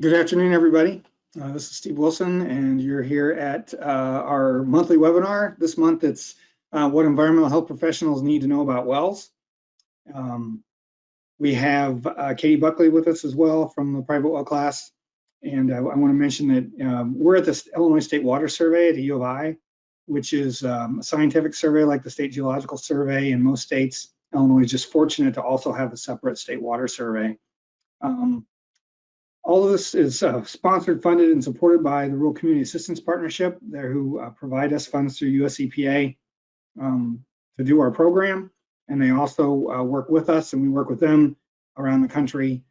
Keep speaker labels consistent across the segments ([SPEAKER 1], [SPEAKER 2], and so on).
[SPEAKER 1] Good afternoon, everybody. This is Steve Wilson, and you're here at our monthly webinar. This month, it's what environmental health professionals need to know about wells. We have Katie Buckley with us as well from the private well class. And I want to mention that we're at the Illinois State Water Survey at the U of I, which is a scientific survey like the State Geological Survey in most states. Illinois is just fortunate to also have a separate state water survey. All of this is sponsored, funded, and supported by the Rural Community Assistance Partnership, who provide us funds through US EPA to do our program. And they also work with us, and we work with them around the country,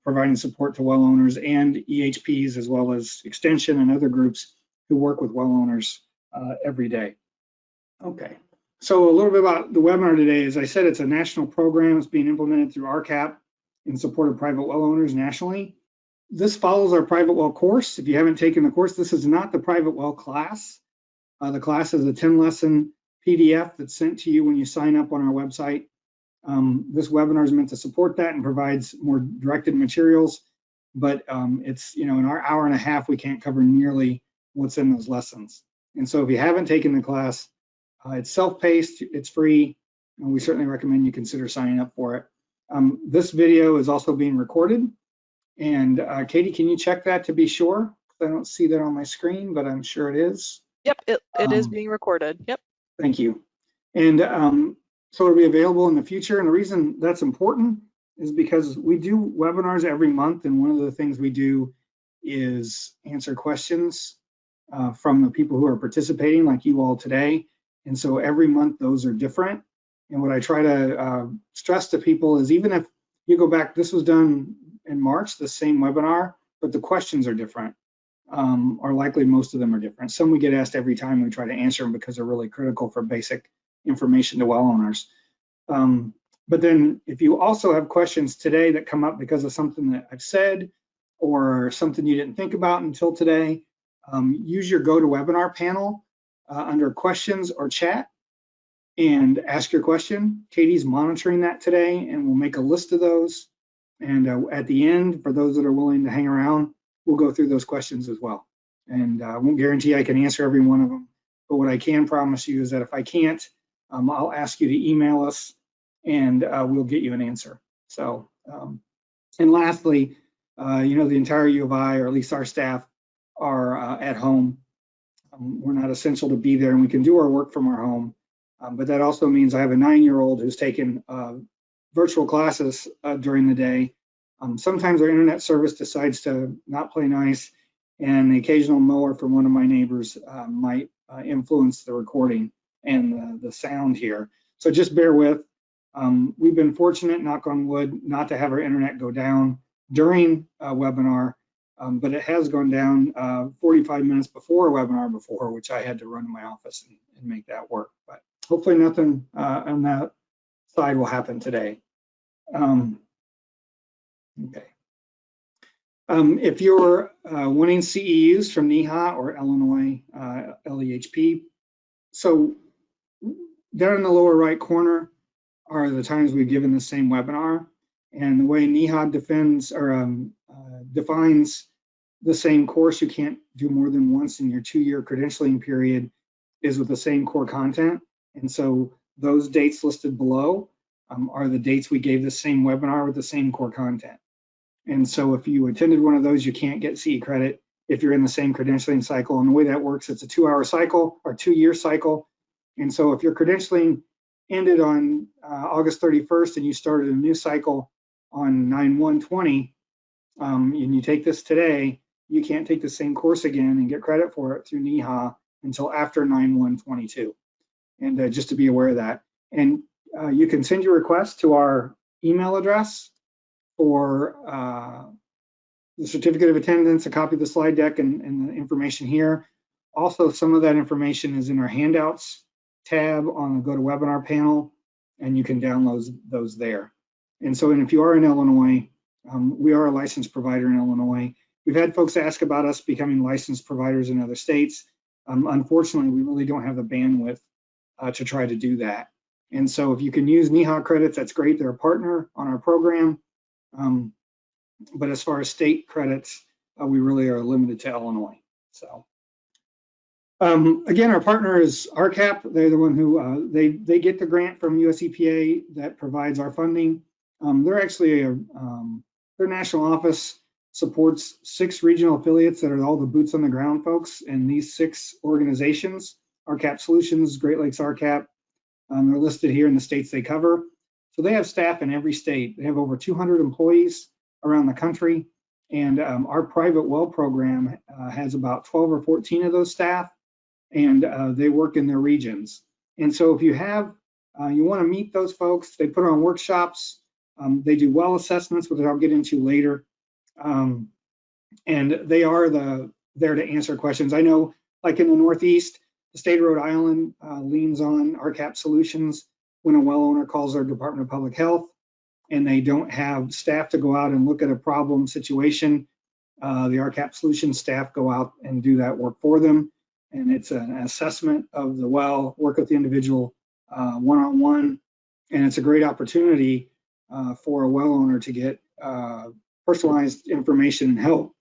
[SPEAKER 1] providing support to well owners and EHPs, as well as Extension and other groups who work with well owners every day. Okay, so a little bit about the webinar today. As I said, it's a national program. It's being implemented through RCAP in support of private well owners nationally. This follows our private well course. If you haven't taken the course, this is not the private well class. The class is a 10-lesson PDF that's sent to you when you sign up on our website. This webinar is meant to support that and provides more directed materials, but it's, in our hour and a half, we can't cover nearly what's in those lessons. And so if you haven't taken the class, it's self-paced, it's free, and we certainly recommend you consider signing up for it. This video is also being recorded. And Katie, can you check that to be sure? I don't see that on my screen, but I'm sure it is.
[SPEAKER 2] Yep, it is being recorded. Yep.
[SPEAKER 1] Thank you. And so it'll be available in the future. And the reason that's important is because we do webinars every month. And one of the things we do is answer questions from the people who are participating, like you all today. And so every month, those are different. And what I try to stress to people is, even if you go back, this was done in March, the same webinar, but the questions are different, or likely most of them are different. Some we get asked every time, we try to answer them because they're really critical for basic information to well owners. But then if you also have questions today that come up because of something that I've said or something you didn't think about until today, use your GoToWebinar panel under questions or chat and ask your question. Katie's monitoring that today, and we'll make a list of those. And at the end, for those that are willing to hang around, we'll go through those questions as well. And I won't guarantee I can answer every one of them, but what I can promise you is that if I can't, I'll ask you to email us, and we'll get you an answer. So, and lastly, the entire U of I, or at least our staff, are at home. We're not essential to be there, and we can do our work from our home. But that also means I have a 9-year-old who's taken virtual classes during the day. Sometimes our internet service decides to not play nice, and the occasional mower from one of my neighbors might influence the recording and the sound here. So just bear with. We've been fortunate, knock on wood, not to have our internet go down during a webinar, but it has gone down 45 minutes before a webinar before, which I had to run to my office and make that work. But hopefully nothing on that side will happen today. Okay. If you're wanting CEUs from NEHA or Illinois LEHP, so down in the lower right corner are the times we've given the same webinar, and the way NEHA defines the same course you can't do more than once in your 2-year credentialing period is with the same core content. And so those dates listed below are the dates we gave the same webinar with the same core content. And so if you attended one of those, you can't get CE credit if you're in the same credentialing cycle. And the way that works, it's a 2-hour cycle or 2-year cycle. And so if your credentialing ended on August 31st and you started a new cycle on 9/1/20, and you take this today, you can't take the same course again and get credit for it through NEHA until after 9/1/22. And just to be aware of that. And you can send your request to our email address for the certificate of attendance, a copy of the slide deck, and the information here. Also, some of that information is in our handouts tab on the GoToWebinar panel, and you can download those there. And so, if you are in Illinois, we are a licensed provider in Illinois. We've had folks ask about us becoming licensed providers in other states. Unfortunately, we really don't have the bandwidth to try to do that. And so if you can use NEHA credits, that's great. They're a partner on our program. but as far as state credits, we really are limited to Illinois. So again, our partner is RCAP. They're the one who they get the grant from US EPA that provides our funding. They're actually their national office supports 6 regional affiliates that are all the boots on the ground folks, and these 6 organizations, RCAP Solutions, Great Lakes RCAP, they're listed here in the states they cover. So they have staff in every state. They have over 200 employees around the country, and our private well program has about 12 or 14 of those staff, and they work in their regions. And so if you have, you want to meet those folks, they put on workshops, they do well assessments, which I'll get into later. And they are there to answer questions. I know, like in the Northeast, the state of Rhode Island leans on RCAP Solutions when a well owner calls their Department of Public Health and they don't have staff to go out and look at a problem situation. The RCAP Solutions staff go out and do that work for them. And it's an assessment of the well, work with the individual one-on-one. And it's a great opportunity for a well owner to get personalized information and help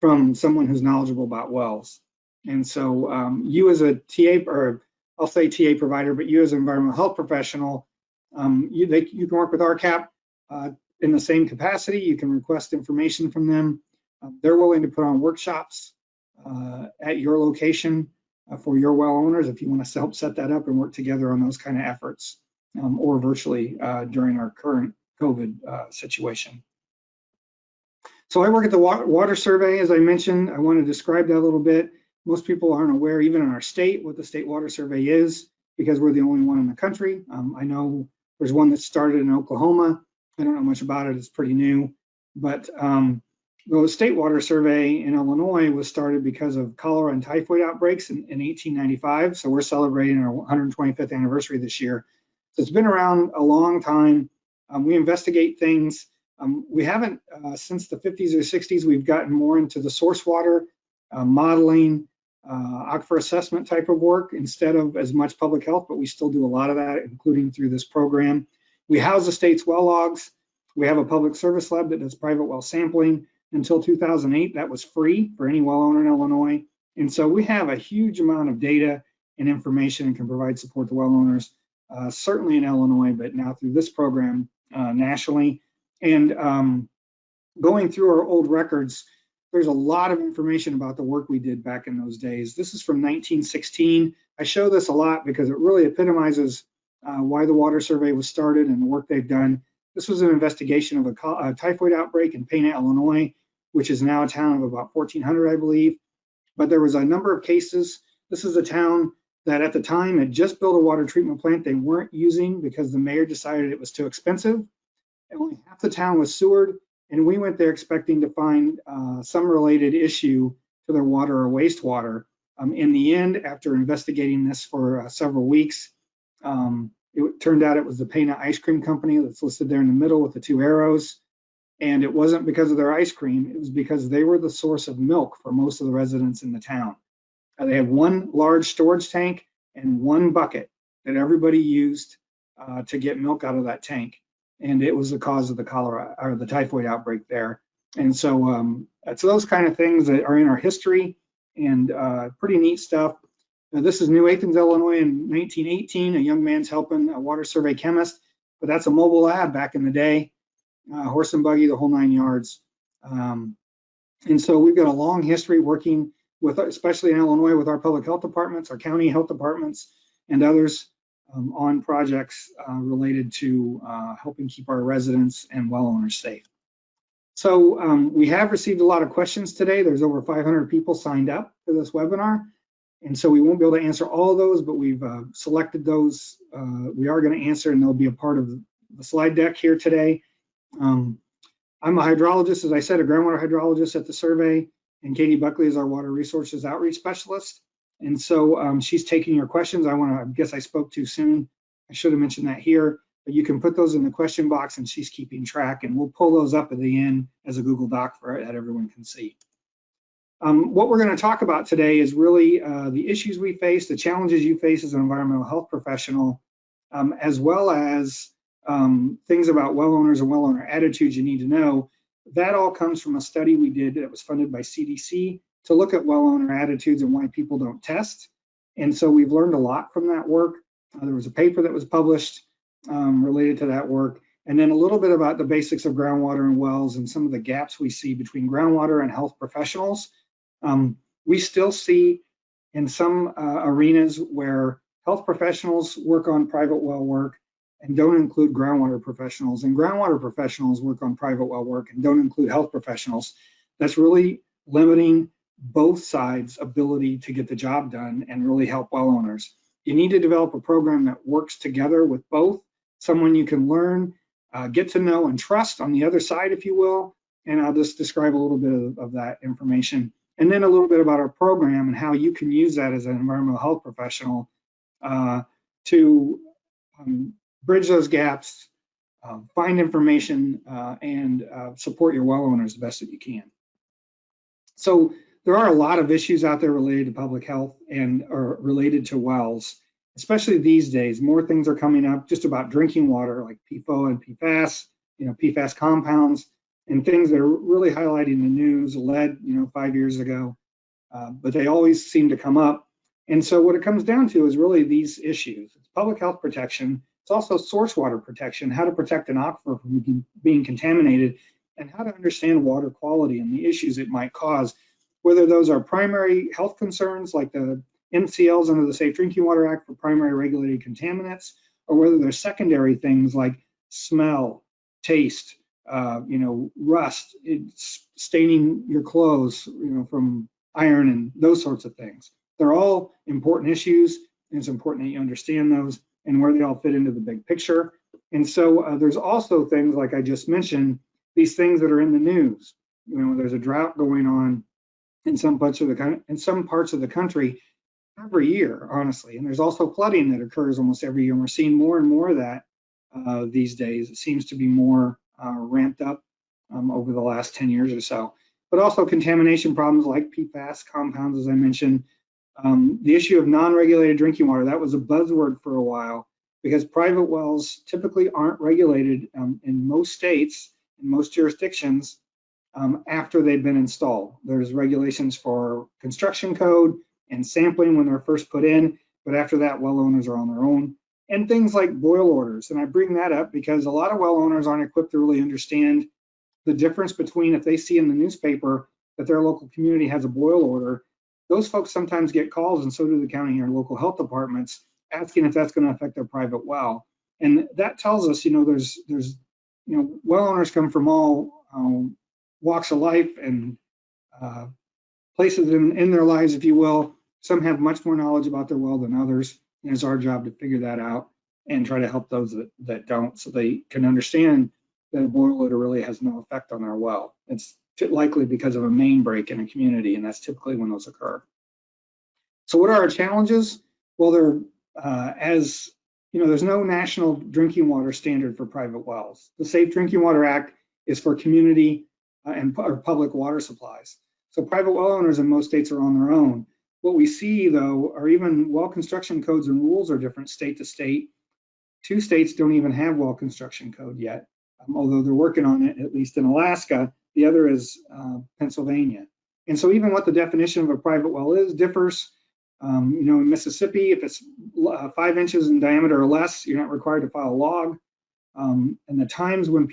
[SPEAKER 1] from someone who's knowledgeable about wells. And so you as a TA, or I'll say TA provider, but you as an environmental health professional, you can work with RCAP in the same capacity. You can request information from them. They're willing to put on workshops at your location for your well owners if you want to help set that up and work together on those kind of efforts, or virtually during our current COVID situation. So I work at the water survey, as I mentioned. I want to describe that a little bit. Most people aren't aware, even in our state, what the state water survey is, because we're the only one in the country. I know there's one that started in Oklahoma. I don't know much about it, it's pretty new. But the state water survey in Illinois was started because of cholera and typhoid outbreaks in 1895. So we're celebrating our 125th anniversary this year. So it's been around a long time. We investigate things. We haven't, since the 50s or 60s, we've gotten more into the source water, modeling, aquifer assessment type of work instead of as much public health, but we still do a lot of that, including through this program. We house the state's well logs. We have a public service lab that does private well sampling. Until 2008, that was free for any well owner in Illinois. And so we have a huge amount of data and information and can provide support to well owners, certainly in Illinois, but now through this program nationally. And going through our old records, there's a lot of information about the work we did back in those days. This is from 1916. I show this a lot because it really epitomizes why the water survey was started and the work they've done. This was an investigation of a typhoid outbreak in Pana, Illinois, which is now a town of about 1,400, I believe. But there was a number of cases. This is a town that at the time had just built a water treatment plant they weren't using because the mayor decided it was too expensive. And only half the town was sewered. And we went there expecting to find some related issue to their water or wastewater. In the end, after investigating this for several weeks, it turned out it was the Pana Ice Cream Company that's listed there in the middle with the 2 arrows. And it wasn't because of their ice cream, it was because they were the source of milk for most of the residents in the town. They had one large storage tank and one bucket that everybody used to get milk out of that tank. And it was the cause of the cholera or the typhoid outbreak there. And so it's those kind of things that are in our history and pretty neat stuff. Now, this is New Athens, Illinois in 1918. A young man's helping a water survey chemist, but that's a mobile lab back in the day, horse and buggy, the whole 9 yards. And so we've got a long history working with, especially in Illinois, with our public health departments, our county health departments, and others on projects related to helping keep our residents and well owners safe. So we have received a lot of questions today. There's over 500 people signed up for this webinar. And so we won't be able to answer all of those, but we've selected those we are going to answer, and they'll be a part of the slide deck here today. I'm a hydrologist, as I said, a groundwater hydrologist at the survey, and Katie Buckley is our water resources outreach specialist. And so she's taking your questions. I guess I spoke too soon. I should have mentioned that here, but you can put those in the question box and she's keeping track, and we'll pull those up at the end as a Google Doc that everyone can see. What we're going to talk about today is really the issues we face, the challenges you face as an environmental health professional, as well as things about well owners and well owner attitudes you need to know. that all comes from a study we did that was funded by CDC to look at well owner attitudes and why people don't test. And so we've learned a lot from that work. There was a paper that was published related to that work, and then a little bit about the basics of groundwater and wells and some of the gaps we see between groundwater and health professionals. We still see in some arenas where health professionals work on private well work and don't include groundwater professionals, and groundwater professionals work on private well work and don't include health professionals. That's really limiting both sides' ability to get the job done and really help well owners. You need to develop a program that works together with both, someone you can learn, get to know and trust on the other side, if you will. And I'll just describe a little bit of that information. And then a little bit about our program and how you can use that as an environmental health professional to bridge those gaps, find information, and support your well owners the best that you can. So there are a lot of issues out there related to public health and or related to wells, especially these days. More things are coming up just about drinking water, like PFOA and PFAS, PFAS compounds, and things that are really highlighting the news, lead, 5 years ago, but they always seem to come up. And so what it comes down to is really these issues. It's public health protection. It's also source water protection, how to protect an aquifer from being contaminated, and how to understand water quality and the issues it might cause, whether those are primary health concerns like the MCLs under the Safe Drinking Water Act for primary regulated contaminants, or whether they're secondary things like smell, taste, rust, staining your clothes, from iron and those sorts of things. They're all important issues, and it's important that you understand those and where they all fit into the big picture. And so there's also things like I just mentioned, these things that are in the news. There's a drought going on in some parts of the country every year, honestly. And there's also flooding that occurs almost every year. And we're seeing more and more of that these days. It seems to be more ramped up over the last 10 years or so. But also contamination problems like PFAS compounds, as I mentioned. The issue of non-regulated drinking water, that was a buzzword for a while because private wells typically aren't regulated in most states, in most jurisdictions, after they've been installed. There's regulations for construction code and sampling when they're first put in, but after that, well owners are on their own. And things like boil orders. And I bring that up because a lot of well owners aren't equipped to really understand the difference between if they see in the newspaper that their local community has a boil order. Those folks sometimes get calls, and so do the county or local health departments, asking if that's going to affect their private well. And that tells us, there's well owners come from all walks of life and places in their lives, if you will. Some have much more knowledge about their well than others, and it's our job to figure that out and try to help those that don't, so they can understand that a boil order really has no effect on their well. It's likely because of a main break in a community, and that's typically when those occur. So what are our challenges? Well, there's no national drinking water standard for private wells. The Safe Drinking Water Act is for community or public water supplies. So private well owners in most states are on their own. What we see, though, are even well construction codes and rules are different state to state. 2 states don't even have well construction code yet, although they're working on it, at least in Alaska. The other is Pennsylvania. And so even what the definition of a private well is differs. In Mississippi, if it's 5 inches in diameter or less, you're not required to file a log. And the times when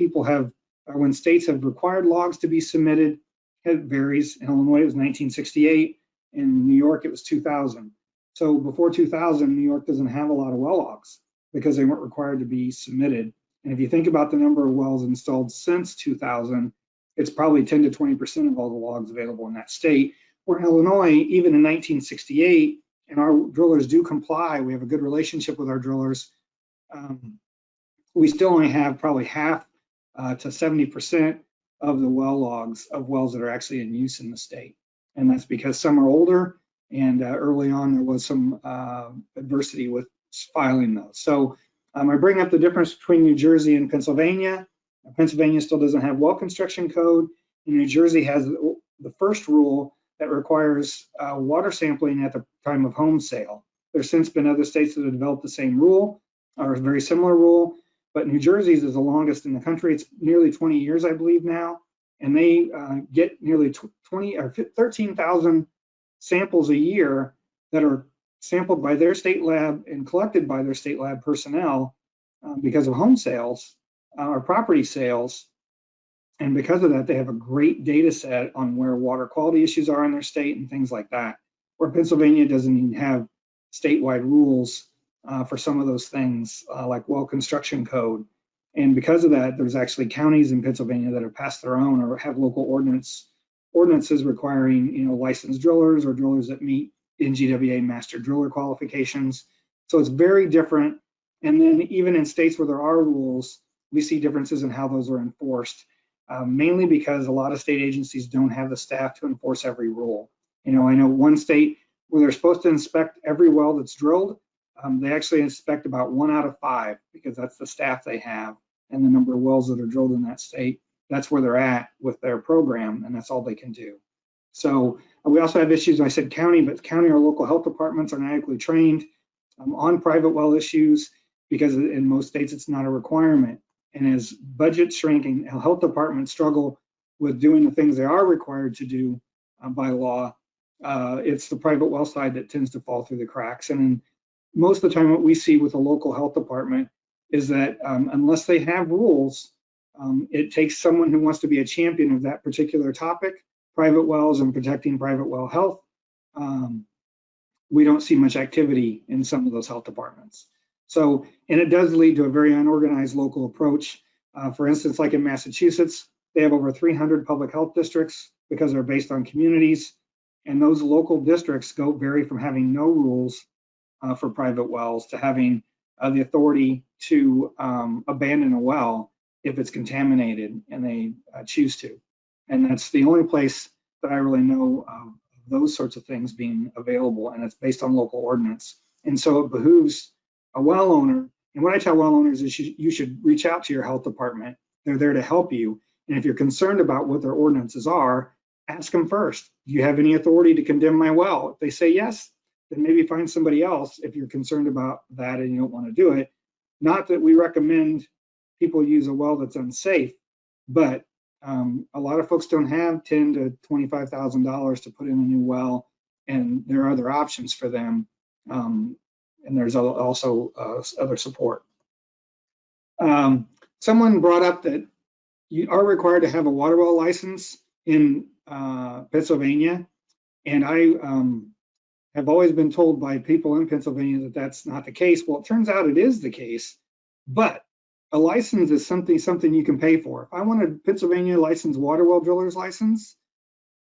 [SPEAKER 1] when states have required logs to be submitted, it varies. In Illinois, it was 1968. In New York, it was 2000. So before 2000, New York doesn't have a lot of well logs because they weren't required to be submitted. And if you think about the number of wells installed since 2000, it's probably 10 to 20% of all the logs available in that state. Where in Illinois, even in 1968, and our drillers do comply, we have a good relationship with our drillers, we still only have probably half to 70% of the well logs of wells that are actually in use in the state. And that's because some are older, and early on there was some adversity with filing those. So I bring up the difference between New Jersey and Pennsylvania. Pennsylvania still doesn't have well construction code, and New Jersey has the first rule that requires water sampling at the time of home sale. There's since been other states that have developed the same rule or a very similar rule, but New Jersey's is the longest in the country. It's nearly 20 years, I believe now. and they get nearly 20 or 13,000 samples a year that are sampled by their state lab and collected by their state lab personnel because of home sales or property sales. And because of that, they have a great data set on where water quality issues are in their state and things like that, where Pennsylvania doesn't even have statewide rules for some of those things, like well construction code. And because of that, there's actually counties in Pennsylvania that have passed their own or have local ordinances requiring, licensed drillers or drillers that meet NGWA master driller qualifications. So it's very different. And then even in states where there are rules, we see differences in how those are enforced, mainly because a lot of state agencies don't have the staff to enforce every rule. I know one state where they're supposed to inspect every well that's drilled, they actually inspect about 1 out of 5 because that's the staff they have and the number of wells that are drilled in that state. That's where they're at with their program, and that's all they can do. So we also have issues, I said county, but county or local health departments are not adequately trained on private well issues because in most states it's not a requirement. And as budgets shrink and health departments struggle with doing the things they are required to do by law, it's the private well side that tends to fall through the cracks. And most of the time what we see with a local health department is that unless they have rules, it takes someone who wants to be a champion of that particular topic, private wells and protecting private well health. We don't see much activity in some of those health departments. So, and it does lead to a very unorganized local approach. For instance, like in Massachusetts, they have over 300 public health districts because they're based on communities. And those local districts vary from having no rules for private wells to having the authority to abandon a well if it's contaminated and they choose to. And that's the only place that I really know of those sorts of things being available, and it's based on local ordinance. And so it behooves a well owner, and what I tell well owners is you should reach out to your health department. They're there to help you. And if you're concerned about what their ordinances are, ask them first. Do you have any authority to condemn my well? If they say yes, then maybe find somebody else if you're concerned about that and you don't want to do it. Not that we recommend people use a well that's unsafe, but a lot of folks don't have $10,000 to $25,000 to put in a new well, and there are other options for them. And there's also other support. Someone brought up that you are required to have a water well license in Pennsylvania, and I have always been told by people in Pennsylvania that that's not the case. Well, it turns out it is the case, but a license is something you can pay for. If I want a Pennsylvania licensed water well driller's license,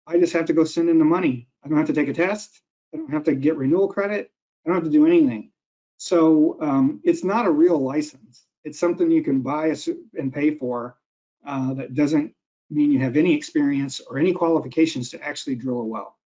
[SPEAKER 1] I just have to go send in the money. I don't have to take a test. I don't have to get renewal credit. I don't have to do anything. So it's not a real license. It's something you can buy and pay for that doesn't mean you have any experience or any qualifications to actually drill a well.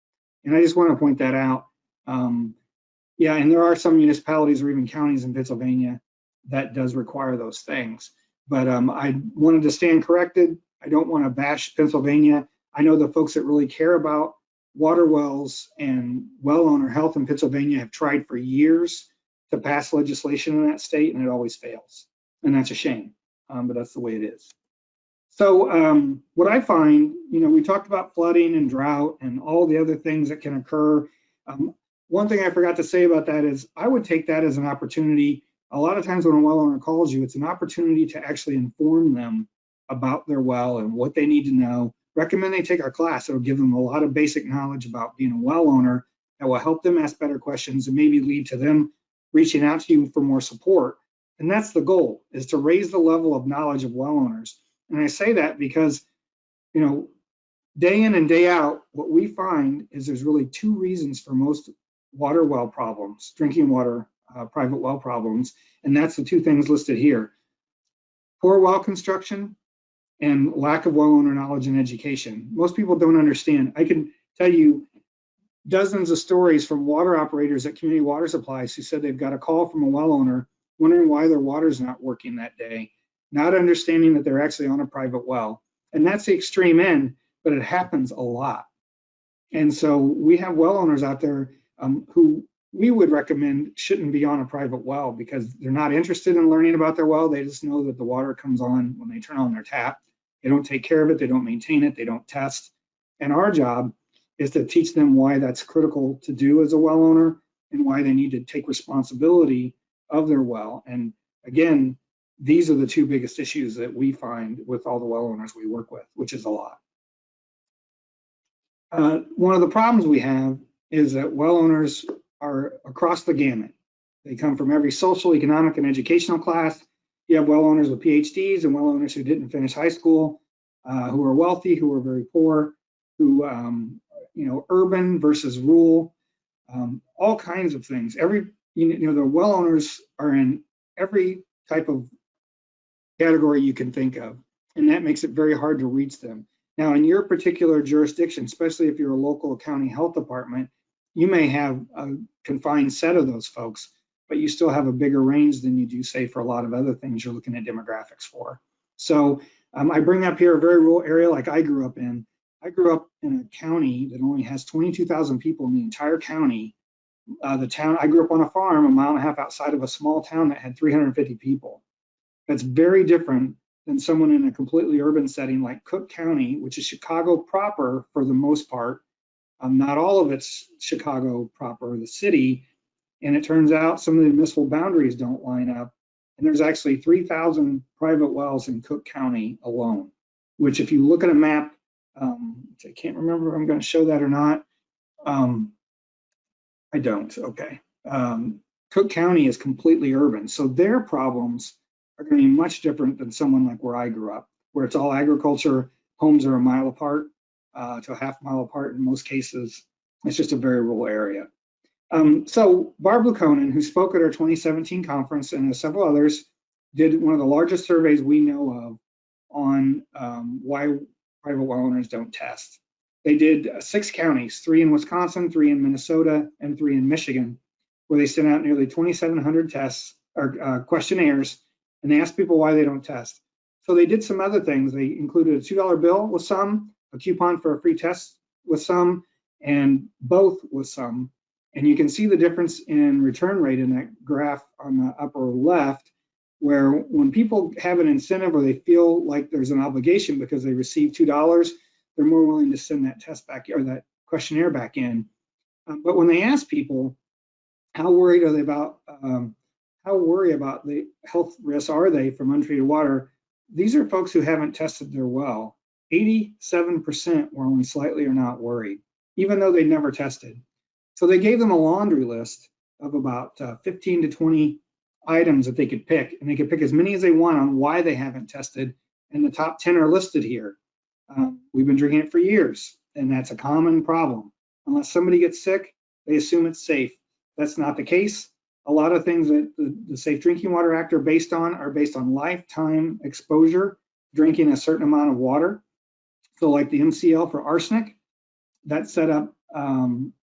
[SPEAKER 1] And I just want to point that out. Yeah, and there are some municipalities or even counties in Pennsylvania that does require those things. But I wanted to stand corrected. I don't want to bash Pennsylvania. I know the folks that really care about water wells and well owner health in Pennsylvania have tried for years to pass legislation in that state, and it always fails. And that's a shame, but that's the way it is. So what I find, we talked about flooding and drought and all the other things that can occur. One thing I forgot to say about that is I would take that as an opportunity. A lot of times when a well owner calls you, it's an opportunity to actually inform them about their well and what they need to know. Recommend they take our class. It'll give them a lot of basic knowledge about being a well owner that will help them ask better questions and maybe lead to them reaching out to you for more support. And that's the goal, is to raise the level of knowledge of well owners. And I say that because, day in and day out, what we find is there's really 2 reasons for most water well problems, drinking water, private well problems. And that's the 2 things listed here: poor well construction and lack of well owner knowledge and education. Most people don't understand. I can tell you dozens of stories from water operators at community water supplies who said they've got a call from a well owner wondering why their water's not working that day, not understanding that they're actually on a private well. And that's the extreme end, but it happens a lot. And so we have well owners out there who we would recommend shouldn't be on a private well because they're not interested in learning about their well. They just know that the water comes on when they turn on their tap. They don't take care of it, they don't maintain it, they don't test. And our job is to teach them why that's critical to do as a well owner and why they need to take responsibility of their well. And again, these are the two biggest issues that we find with all the well owners we work with, which is a lot. One of the problems we have is that well owners are across the gamut. They come from every social, economic, and educational class. You have well owners with PhDs and well owners who didn't finish high school, who are wealthy, who are very poor, who, urban versus rural, all kinds of things. The well owners are in every type of category you can think of, and that makes it very hard to reach them. Now, in your particular jurisdiction, especially if you're a local county health department, you may have a confined set of those folks, but you still have a bigger range than you do, say, for a lot of other things you're looking at demographics for. So I bring up here a very rural area like I grew up in. I grew up in a county that only has 22,000 people in the entire county. The town, I grew up on a farm a mile and a half outside of a small town that had 350 people. That's very different than someone in a completely urban setting like Cook County, which is Chicago proper for the most part. Not all of it's Chicago proper, the city. And it turns out some of the municipal boundaries don't line up. And there's actually 3,000 private wells in Cook County alone, which if you look at a map, which I can't remember if I'm going to show that or not. I don't, okay. Cook County is completely urban. So their problems are going to be much different than someone like where I grew up, where it's all agriculture, homes are a mile apart to a half mile apart in most cases. It's just a very rural area. So Barb Lukonen, who spoke at our 2017 conference, and several others, did one of the largest surveys we know of on why private well owners don't test. They did 6 counties, 3 in Wisconsin, 3 in Minnesota, and 3 in Michigan, where they sent out nearly 2,700 tests or questionnaires, and they asked people why they don't test. So they did some other things. They included a $2 bill with some, a coupon for a free test with some, and both with some. And you can see the difference in return rate in that graph on the upper left, where when people have an incentive or they feel like there's an obligation because they receive $2, they're more willing to send that test back or that questionnaire back in. But when they ask people, how worried are they about, how worried about the health risks are they from untreated water? These are folks who haven't tested their well. 87% were only slightly or not worried, even though they'd never tested. So they gave them a laundry list of about 15 to 20 items that they could pick, and they could pick as many as they want on why they haven't tested, and the top 10 are listed here. We've been drinking it for years, and that's a common problem. Unless somebody gets sick, they assume it's safe. That's not the case. A lot of things that the Safe Drinking Water Act are based on lifetime exposure, drinking a certain amount of water. So like the MCL for arsenic, that's set up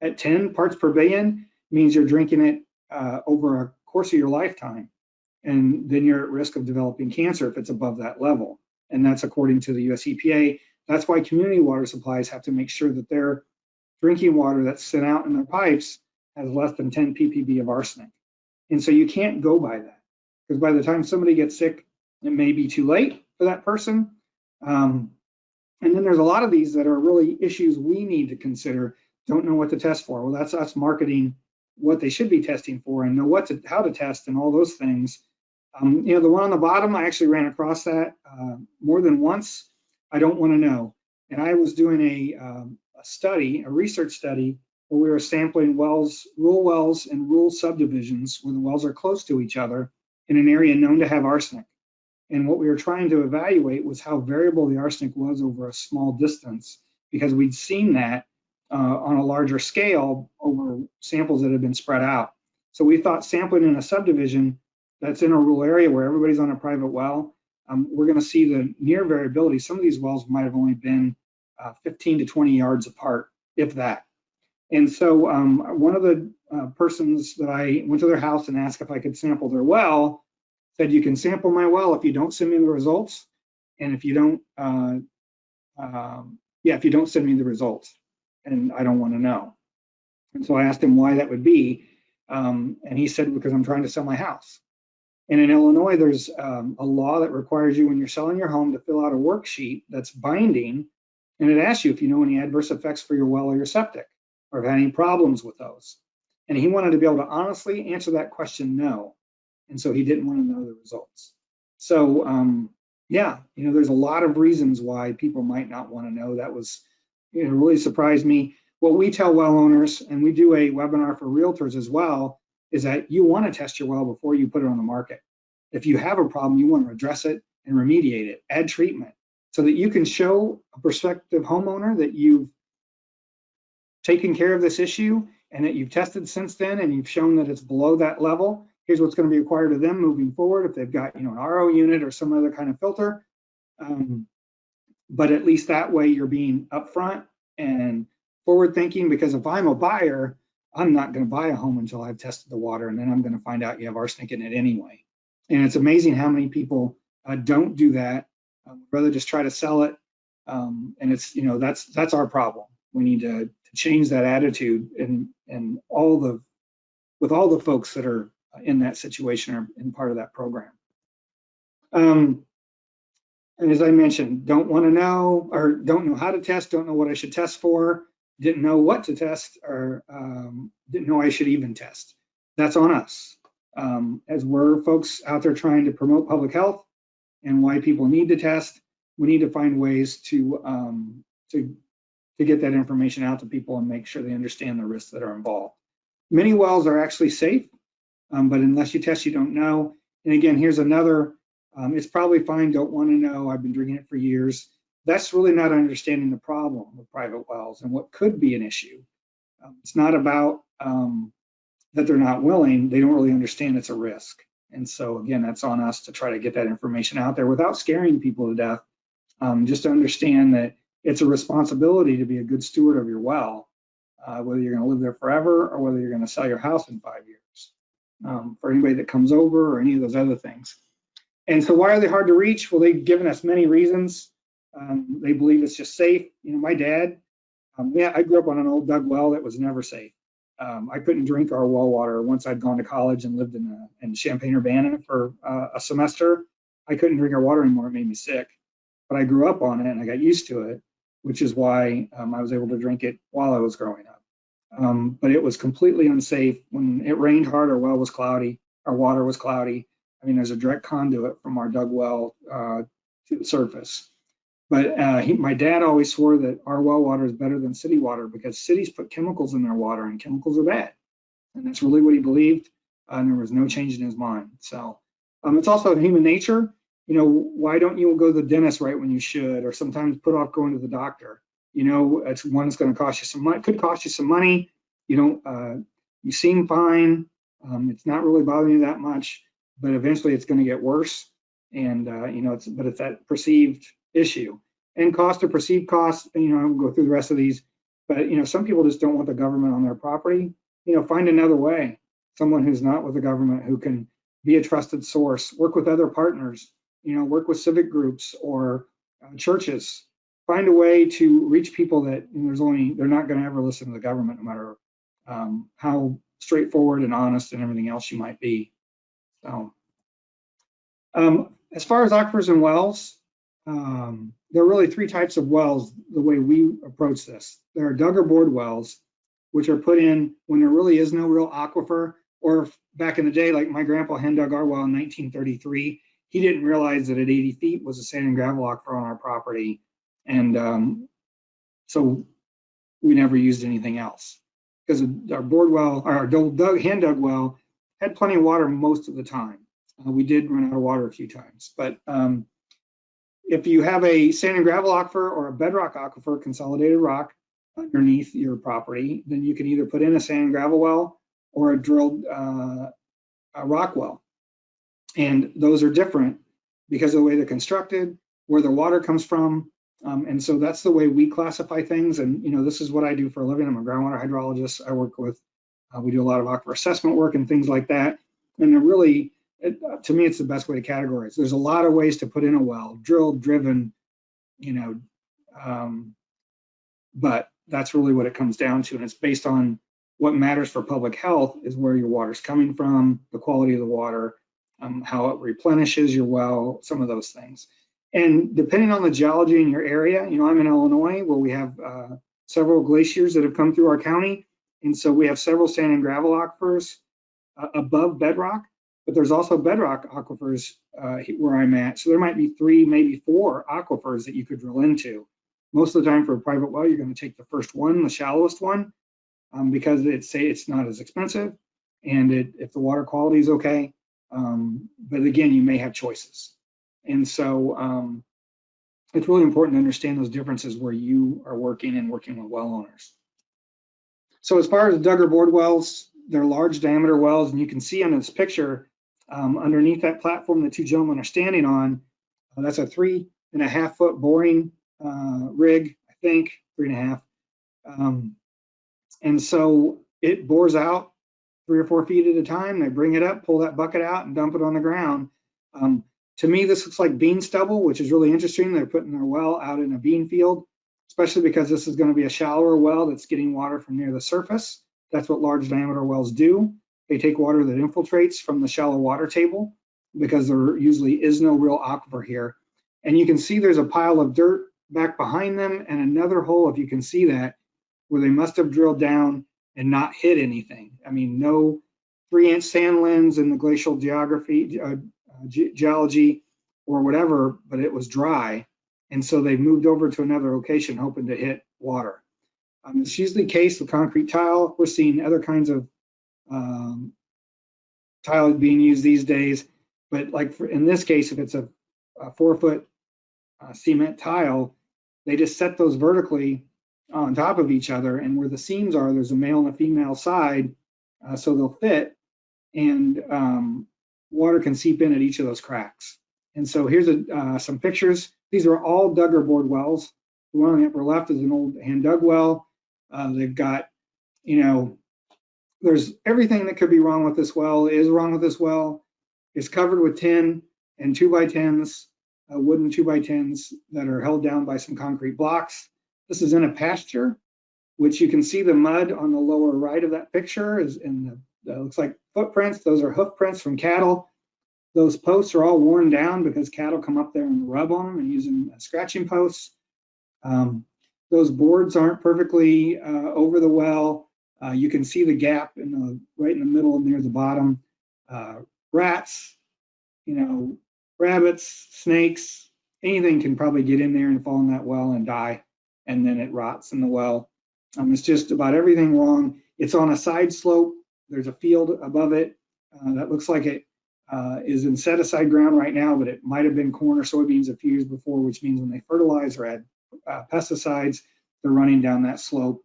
[SPEAKER 1] at 10 parts per billion, means you're drinking it over a course of your lifetime. And then you're at risk of developing cancer if it's above that level. And that's according to the US EPA. That's why community water supplies have to make sure that their drinking water that's sent out in their pipes has less than 10 ppb of arsenic. And so you can't go by that, because by the time somebody gets sick, it may be too late for that person. And then there's a lot of these that are really issues we need to consider. Don't know what to test for. Well, that's us marketing what they should be testing for and know how to test and all those things. The one on the bottom, I actually ran across that more than once. I don't want to know. And I was doing a research study where we were sampling rural wells and rural subdivisions where the wells are close to each other in an area known to have arsenic. And what we were trying to evaluate was how variable the arsenic was over a small distance, because we'd seen that on a larger scale over samples that had been spread out. So we thought sampling in a subdivision that's in a rural area where everybody's on a private well, we're going to see the near variability. Some of these wells might have only been 15 to 20 yards apart, if that. And so one of the persons that I went to their house and asked if I could sample their well said, you can sample my well if you don't send me the results, and if you don't, if you don't send me the results, and I don't want to know. And so I asked him why that would be, and he said, because I'm trying to sell my house. And in Illinois, there's a law that requires you when you're selling your home to fill out a worksheet that's binding, and it asks you if you know any adverse effects for your well or your septic, or have had any problems with those. And he wanted to be able to honestly answer that question, no. And so he didn't want to know the results. So yeah, there's a lot of reasons why people might not want to know. That was, really surprised me. What we tell well owners, and we do a webinar for realtors as well, is that you want to test your well before you put it on the market. If you have a problem, you want to address it and remediate it, add treatment, so that you can show a prospective homeowner that you've taken care of this issue and that you've tested since then and you've shown that it's below that level. Here's what's going to be required of them moving forward if they've got an RO unit or some other kind of filter. But at least that way you're being upfront and forward thinking, because if I'm a buyer, I'm not going to buy a home until I've tested the water, and then I'm going to find out you have arsenic in it anyway. And it's amazing how many people don't do that, rather just try to sell it. And it's, that's our problem. We need to change that attitude and with all the folks that are in that situation or in part of that program. And as I mentioned, don't want to know, or don't know how to test, don't know what I should test for, didn't know what to test, or didn't know I should even test. That's on us. As we're folks out there trying to promote public health and why people need to test, we need to find ways to get that information out to people and make sure they understand the risks that are involved. Many wells are actually safe, but unless you test, you don't know. And again, here's another, it's probably fine, don't want to know, I've been drinking it for years. That's really not understanding the problem with private wells and what could be an issue. It's not about that they're not willing, they don't really understand it's a risk. And so again, that's on us to try to get that information out there without scaring people to death, just to understand that it's a responsibility to be a good steward of your well, whether you're going to live there forever or whether you're going to sell your house in 5 years, for anybody that comes over or any of those other things. And so why are they hard to reach? Well, they've given us many reasons. They believe it's just safe. My dad, I grew up on an old dug well that was never safe. I couldn't drink our well water once I'd gone to college and lived in Champaign-Urbana for a semester. I couldn't drink our water anymore. It made me sick. But I grew up on it and I got used to it, which is why I was able to drink it while I was growing up. But it was completely unsafe. When it rained hard, our well was cloudy, our water was cloudy. I mean, there's a direct conduit from our dug well to the surface. But my dad always swore that our well water is better than city water because cities put chemicals in their water and chemicals are bad. And that's really what he believed. And there was no change in his mind. So it's also human nature. Why don't you go to the dentist right when you should, or sometimes put off going to the doctor? It's one that's going to cost you some money, could cost you some money. You seem fine. It's not really bothering you that much, but eventually it's going to get worse. And, it's that perceived issue and cost or perceived cost. I won't go through the rest of these, but, some people just don't want the government on their property. Find another way, someone who's not with the government who can be a trusted source, work with other partners, work with civic groups or churches. Find a way to reach people that they're not going to ever listen to the government, no matter how straightforward and honest and everything else you might be. So, as far as aquifers and wells, there are really three types of wells the way we approach this. There are dug or bored wells, which are put in when there really is no real aquifer, or back in the day, like my grandpa hand dug our well in 1933. He didn't realize that at 80 feet was a sand and gravel aquifer on our property. And so we never used anything else because our bored well, our hand dug well had plenty of water most of the time. We did run out of water a few times, but if you have a sand and gravel aquifer or a bedrock aquifer, consolidated rock underneath your property, then you can either put in a sand and gravel well or a drilled a rock well. And those are different because of the way they're constructed, where the water comes from. And so that's the way we classify things. And, this is what I do for a living. I'm a groundwater hydrologist. I work with, we do a lot of aquifer assessment work and things like that. And they're really, to me, it's the best way to categorize. There's a lot of ways to put in a well, drilled, driven, but that's really what it comes down to. And it's based on what matters for public health is where your water's coming from, the quality of the water, how it replenishes your well, some of those things. And depending on the geology in your area, you know, I'm in Illinois where we have several glaciers that have come through our county. And so we have several sand and gravel aquifers above bedrock, but there's also bedrock aquifers where I'm at. So there might be 3, maybe 4 aquifers that you could drill into. Most of the time for a private well, you're going to take the first one, the shallowest one, because it's not as expensive, and if the water quality is okay. But again, you may have choices. And so it's really important to understand those differences where you are working and working with well owners. So as far as the Duggar bored wells, they're large diameter wells, and you can see on this picture underneath that platform the 2 gentlemen are standing on, that's a 3.5 foot boring rig, I think, 3.5. And so it bores out 3 or 4 feet at a time. They bring it up, pull that bucket out, and dump it on the ground. To me, this looks like bean stubble, which is really interesting. They're putting their well out in a bean field, especially because this is going to be a shallower well that's getting water from near the surface. That's what large diameter wells do. They take water that infiltrates from the shallow water table because there usually is no real aquifer here. And you can see there's a pile of dirt back behind them and another hole, if you can see that, where they must have drilled down and not hit anything. I mean, no 3-inch sand lens in the glacial geography, geology or whatever, but it was dry. And so they moved over to another location hoping to hit water. It's usually cased with concrete tile. We're seeing other kinds of tile being used these days. But like in this case, if it's a 4-foot cement tile, they just set those vertically on top of each other, and where the seams are, there's a male and a female side, so they'll fit, and water can seep in at each of those cracks. And so here's some pictures. These are all Duggar bored wells. The one on the upper left is an old hand dug well. They've got, you know, there's everything that could be wrong with this well is wrong with this well. It's covered with tin and 2x10s, wooden 2x10s that are held down by some concrete blocks. This is in a pasture, which you can see the mud on the lower right of that picture is in the, looks like footprints. Those are hoof prints from cattle. Those posts are all worn down because cattle come up there and rub on them and use them as scratching posts. Those boards aren't perfectly over the well. You can see the gap in the right in the middle near the bottom. Rats, you know, rabbits, snakes, anything can probably get in there and fall in that well and die, and then it rots in the well. It's just about everything wrong. It's on a side slope. There's a field above it that looks like it is in set-aside ground right now, but it might have been corn or soybeans a few years before, which means when they fertilize or add pesticides, they're running down that slope.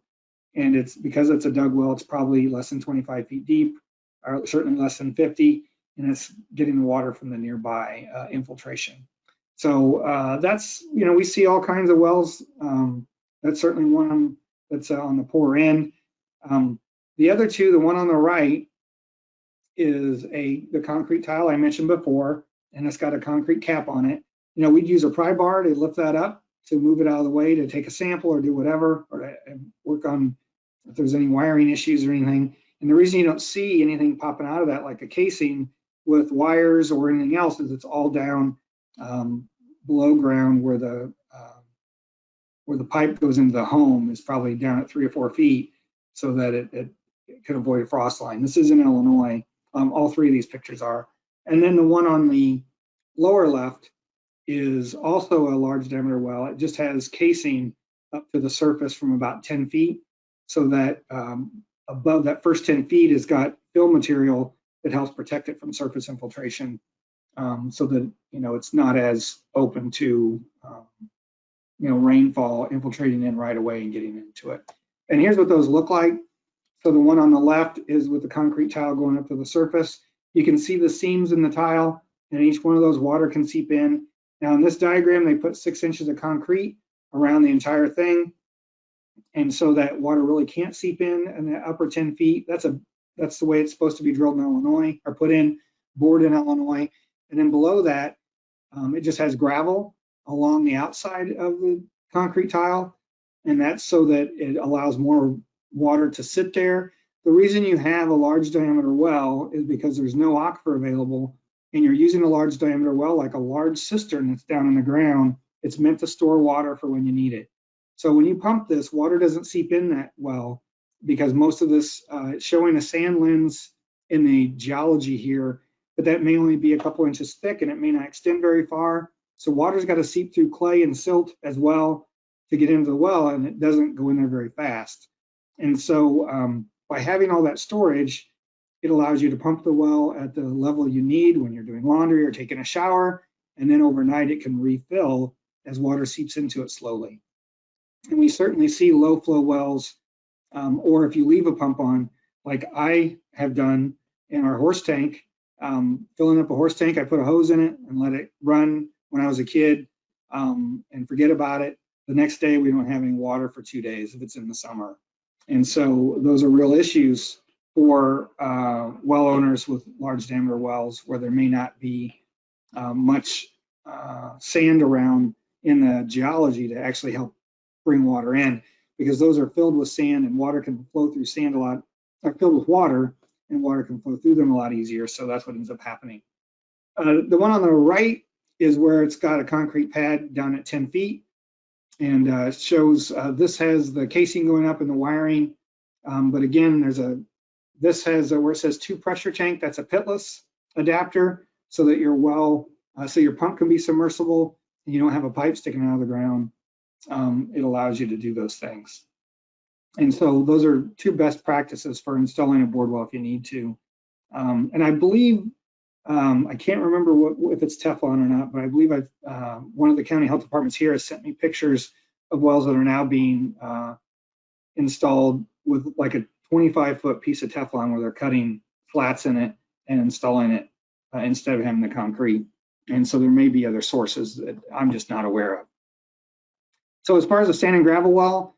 [SPEAKER 1] And it's because it's a dug well, it's probably less than 25 feet deep, or certainly less than 50, and it's getting the water from the nearby infiltration. So that's, you know, we see all kinds of wells. That's certainly one that's on the poor end. The other two, the one on the right is the concrete tile I mentioned before, and it's got a concrete cap on it. You know, we'd use a pry bar to lift that up to move it out of the way to take a sample or do whatever, or to work on if there's any wiring issues or anything. And the reason you don't see anything popping out of that, like a casing with wires or anything else, is it's all down below ground where the pipe goes into the home is probably down at 3 or 4 feet, so that it could avoid a frost line. This is in Illinois. All 3 of these pictures are. And then the one on the lower left is also a large diameter well. It just has casing up to the surface from about 10 feet, so that above that first 10 feet has got fill material that helps protect it from surface infiltration, so that, you know, it's not as open to you know, rainfall infiltrating in right away and getting into it. And here's what those look like. So the one on the left is with the concrete tile going up to the surface. You can see the seams in the tile, and each one of those water can seep in. Now in this diagram, they put 6 inches of concrete around the entire thing, and so that water really can't seep in the upper 10 feet. That's the way it's supposed to be drilled in Illinois, or put in, bored in Illinois. And then below that, it just has gravel along the outside of the concrete tile, and that's so that it allows more water to sit there. The reason you have a large diameter well is because there's no aquifer available and you're using a large diameter well, like a large cistern that's down in the ground, it's meant to store water for when you need it. So when you pump this, water doesn't seep in that well, because most of this, it's showing a sand lens in the geology here, but that may only be a couple inches thick and it may not extend very far. So water's got to seep through clay and silt as well to get into the well, and it doesn't go in there very fast. And so by having all that storage, it allows you to pump the well at the level you need when you're doing laundry or taking a shower, and then overnight it can refill as water seeps into it slowly. And we certainly see low flow wells, or if you leave a pump on, like I have done in our horse tank, filling up a horse tank, I put a hose in it and let it run when I was a kid, and forget about it. The next day we don't have any water for 2 days if it's in the summer. And so those are real issues for well owners with large diameter wells where there may not be much sand around in the geology to actually help bring water in, because those are filled with sand and water can flow through sand a lot, are filled with water and water can flow through them a lot easier. So that's what ends up happening. The one on the right is where it's got a concrete pad down at 10 feet and shows this has the casing going up in the wiring. But again, this has where it says 2 pressure tank, that's a pitless adapter so that your well, so your pump can be submersible and you don't have a pipe sticking out of the ground. It allows you to do those things. And so those are 2 best practices for installing a board well if you need to. And I believe, I can't remember if it's Teflon or not, but I believe one of the county health departments here has sent me pictures of wells that are now being installed with like a 25-foot piece of Teflon where they're cutting flats in it and installing it instead of having the concrete. And so there may be other sources that I'm just not aware of. So as far as a sand and gravel well,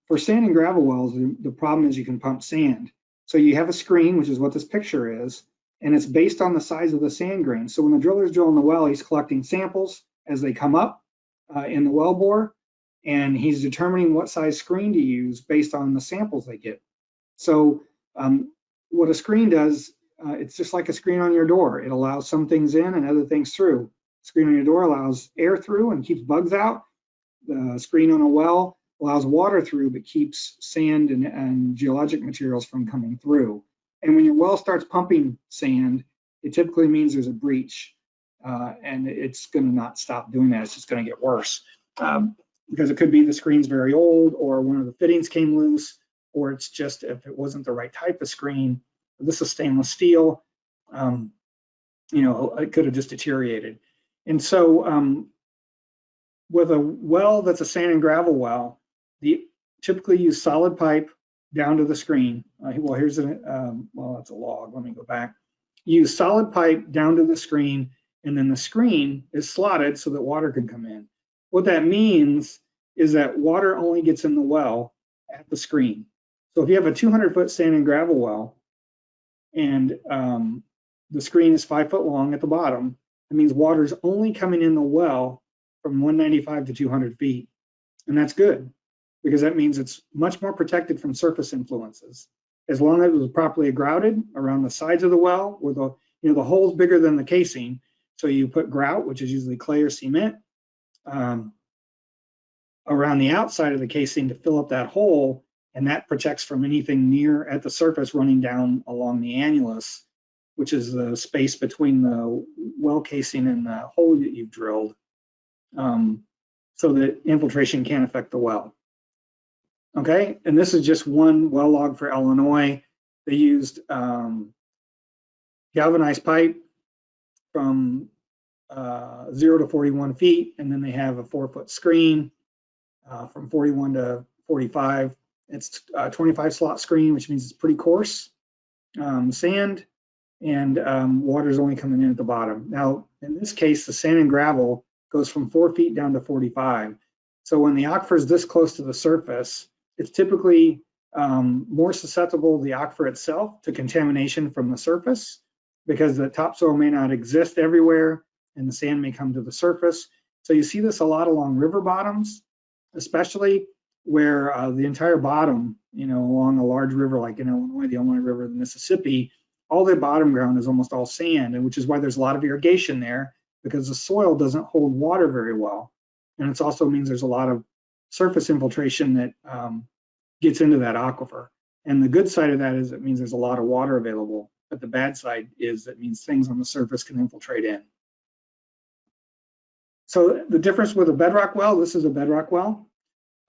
[SPEAKER 1] for sand and gravel wells, the problem is you can pump sand. So you have a screen, which is what this picture is, and it's based on the size of the sand grain. So when the driller's drilling the well, he's collecting samples as they come up in the well bore, and he's determining what size screen to use based on the samples they get. So what a screen does, it's just like a screen on your door. It allows some things in and other things through. Screen on your door allows air through and keeps bugs out. The screen on a well allows water through but keeps sand and geologic materials from coming through. And when your well starts pumping sand, it typically means there's a breach, and it's going to not stop doing that. It's just going to get worse because it could be the screen's very old, or one of the fittings came loose, or it's just if it wasn't the right type of screen. This is stainless steel. It could have just deteriorated. And so with a well that's a sand and gravel well, typically use solid pipe down to the screen. Well, here's that's a log. Let me go back. Use solid pipe down to the screen, and then the screen is slotted so that water can come in. What that means is that water only gets in the well at the screen. So if you have a 200-foot sand and gravel well, and the screen is 5 foot long at the bottom, it means water is only coming in the well from 195 to 200 feet. And that's good, because that means it's much more protected from surface influences. As long as it was properly grouted around the sides of the well, where the hole's bigger than the casing. So you put grout, which is usually clay or cement, around the outside of the casing to fill up that hole, and that protects from anything near at the surface running down along the annulus, which is the space between the well casing and the hole that you've drilled, so that infiltration can't affect the well. Okay, and this is just one well log for Illinois. They used galvanized pipe from 0 to 41 feet, and then they have a 4-foot screen from 41 to 45. It's a 25 slot screen, which means it's pretty coarse sand, and water is only coming in at the bottom. Now, in this case, the sand and gravel goes from 4 feet down to 45. So when the aquifer is this close to the surface, it's typically more susceptible, the aquifer itself, to contamination from the surface, because the topsoil may not exist everywhere and the sand may come to the surface. So you see this a lot along river bottoms, especially where the entire bottom, along a large river like in Illinois, the Illinois River, the Mississippi, all the bottom ground is almost all sand, and which is why there's a lot of irrigation there, because the soil doesn't hold water very well. And it also means there's a lot of surface infiltration that gets into that aquifer. And the good side of that is it means there's a lot of water available, but the bad side is that means things on the surface can infiltrate in. So the difference with a bedrock well, this is a bedrock well.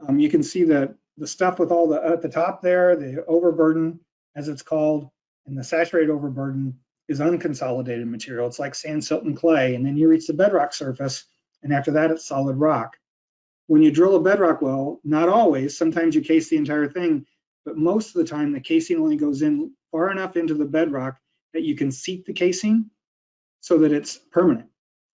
[SPEAKER 1] You can see that the stuff with all the, at the top there, the overburden, as it's called, and the saturated overburden is unconsolidated material. It's like sand, silt, and clay. And then you reach the bedrock surface, and after that, it's solid rock. When you drill a bedrock well, not always, sometimes you case the entire thing, but most of the time, the casing only goes in far enough into the bedrock that you can seat the casing so that it's permanent.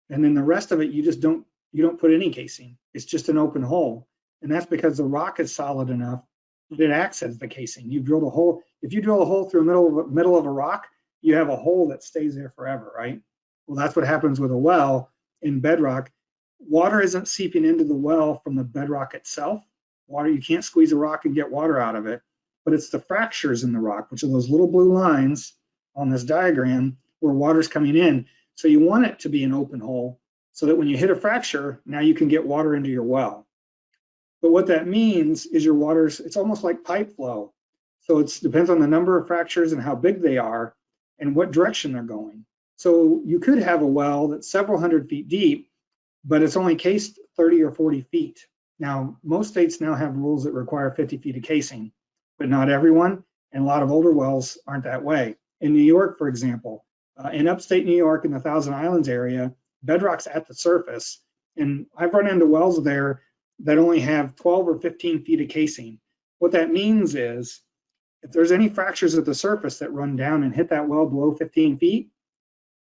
[SPEAKER 1] And then the rest of it, you don't put any casing. It's just an open hole. And that's because the rock is solid enough that it acts as the casing. You drilled a hole. If you drill a hole through the middle of a rock, you have a hole that stays there forever, right? Well, that's what happens with a well in bedrock. Water isn't seeping into the well from the bedrock itself. Water, you can't squeeze a rock and get water out of it, but it's the fractures in the rock, which are those little blue lines on this diagram where water's coming in. So you want it to be an open hole so that when you hit a fracture, now you can get water into your well. But what that means is your water's, it's almost like pipe flow. So it depends on the number of fractures and how big they are and what direction they're going. So you could have a well that's several hundred feet deep, but it's only cased 30 or 40 feet. Now, most states now have rules that require 50 feet of casing, but not everyone, and a lot of older wells aren't that way. In New York, for example, in upstate New York in the Thousand Islands area, bedrock's at the surface, and I've run into wells there that only have 12 or 15 feet of casing. What that means is if there's any fractures at the surface that run down and hit that well below 15 feet,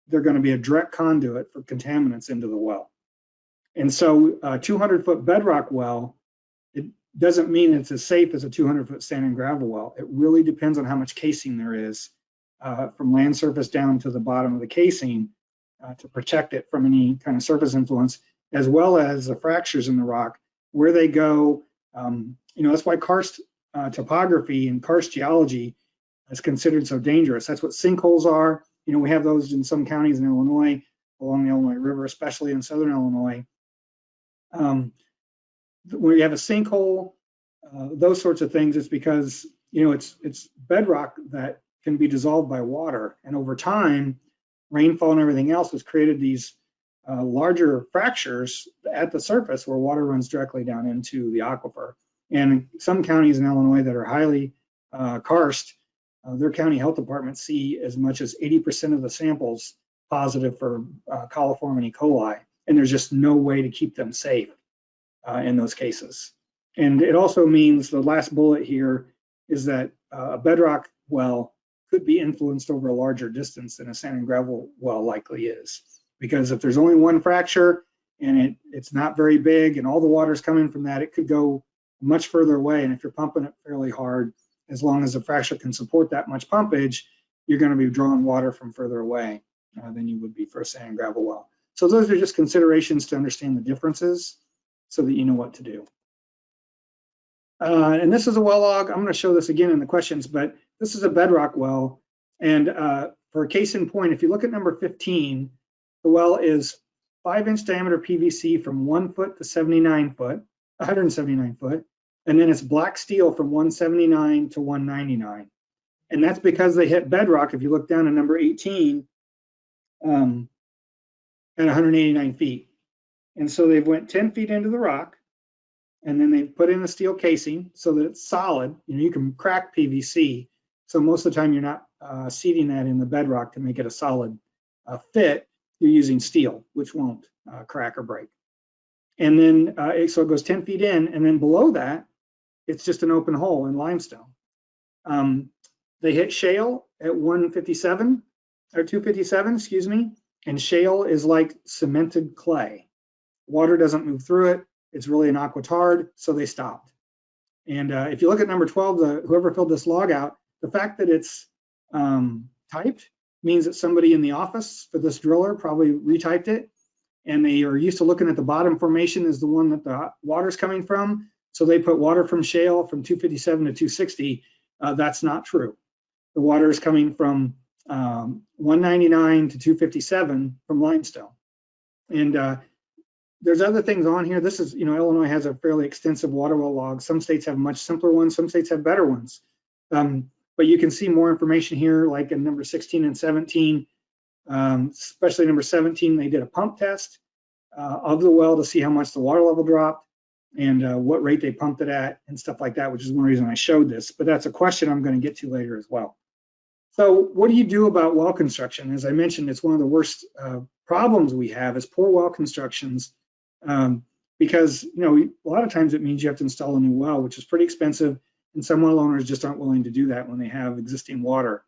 [SPEAKER 1] they're going to be a direct conduit for contaminants into the well. And so a 200-foot bedrock well, it doesn't mean it's as safe as a 200-foot sand and gravel well. It really depends on how much casing there is from land surface down to the bottom of the casing to protect it from any kind of surface influence, as well as the fractures in the rock, where they go. That's why karst topography and karst geology is considered so dangerous. That's what sinkholes are. We have those in some counties in Illinois, along the Illinois River, especially in southern Illinois. When you have a sinkhole, those sorts of things, it's because it's bedrock that can be dissolved by water, and over time, rainfall and everything else has created these larger fractures at the surface where water runs directly down into the aquifer. And some counties in Illinois that are highly karst, their county health departments see as much as 80% of the samples positive for coliform and E. coli, and there's just no way to keep them safe in those cases. And it also means the last bullet here is that a bedrock well could be influenced over a larger distance than a sand and gravel well likely is. Because if there's only one fracture and it's not very big and all the water's coming from that, it could go much further away. And if you're pumping it fairly hard, as long as the fracture can support that much pumpage, you're going to be drawing water from further away than you would be for a sand and gravel well. So those are just considerations to understand the differences so that you know what to do. And this is a well log. I'm going to show this again in the questions, but this is a bedrock well. And for a case in point, if you look at number 15, the well is 5-inch diameter PVC from 1 foot to 179 foot. And then it's black steel from 179 to 199. And that's because they hit bedrock, if you look down at number 18, at 189 feet. And so they went 10 feet into the rock, and then they put in a steel casing so that it's solid. You can crack PVC. So most of the time you're not seating that in the bedrock to make it a solid fit. You're using steel, which won't crack or break. And then, so it goes 10 feet in, and then below that, it's just an open hole in limestone. They hit shale at 157, or 257, excuse me, and shale is like cemented clay. Water doesn't move through it. It's really an aquitard, so they stopped. And if you look at number 12, whoever filled this log out, the fact that it's typed means that somebody in the office for this driller probably retyped it, and they are used to looking at the bottom formation as the one that the water's coming from. So they put water from shale from 257 to 260. That's not true. The water is coming from 199 to 257 from limestone. And there's other things on here. This is, Illinois has a fairly extensive water well log. Some states have much simpler ones. Some states have better ones. But you can see more information here, like in number 16 and 17, especially number 17, they did a pump test of the well to see how much the water level dropped and what rate they pumped it at and stuff like that, which is one reason I showed this. But that's a question I'm going to get to later as well. So what do you do about well construction? As I mentioned, it's one of the worst problems we have is poor well constructions because, a lot of times it means you have to install a new well, which is pretty expensive. And some well owners just aren't willing to do that when they have existing water.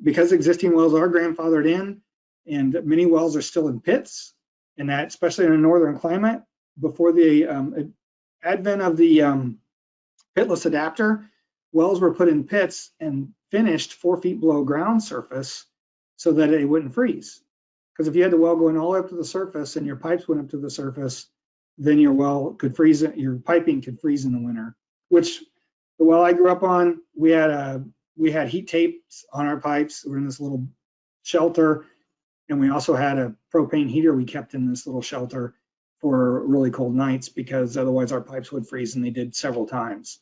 [SPEAKER 1] Because existing wells are grandfathered in and many wells are still in pits, and that especially in a northern climate, before the advent of the pitless adapter, wells were put in pits and finished 4 feet below ground surface so that it wouldn't freeze. Because if you had the well going all the way up to the surface and your pipes went up to the surface, then your well could freeze, your piping could freeze in the winter. Which the well I grew up on, we had heat tapes on our pipes. We're in this little shelter, and we also had a propane heater we kept in this little shelter for really cold nights because otherwise our pipes would freeze, and they did several times.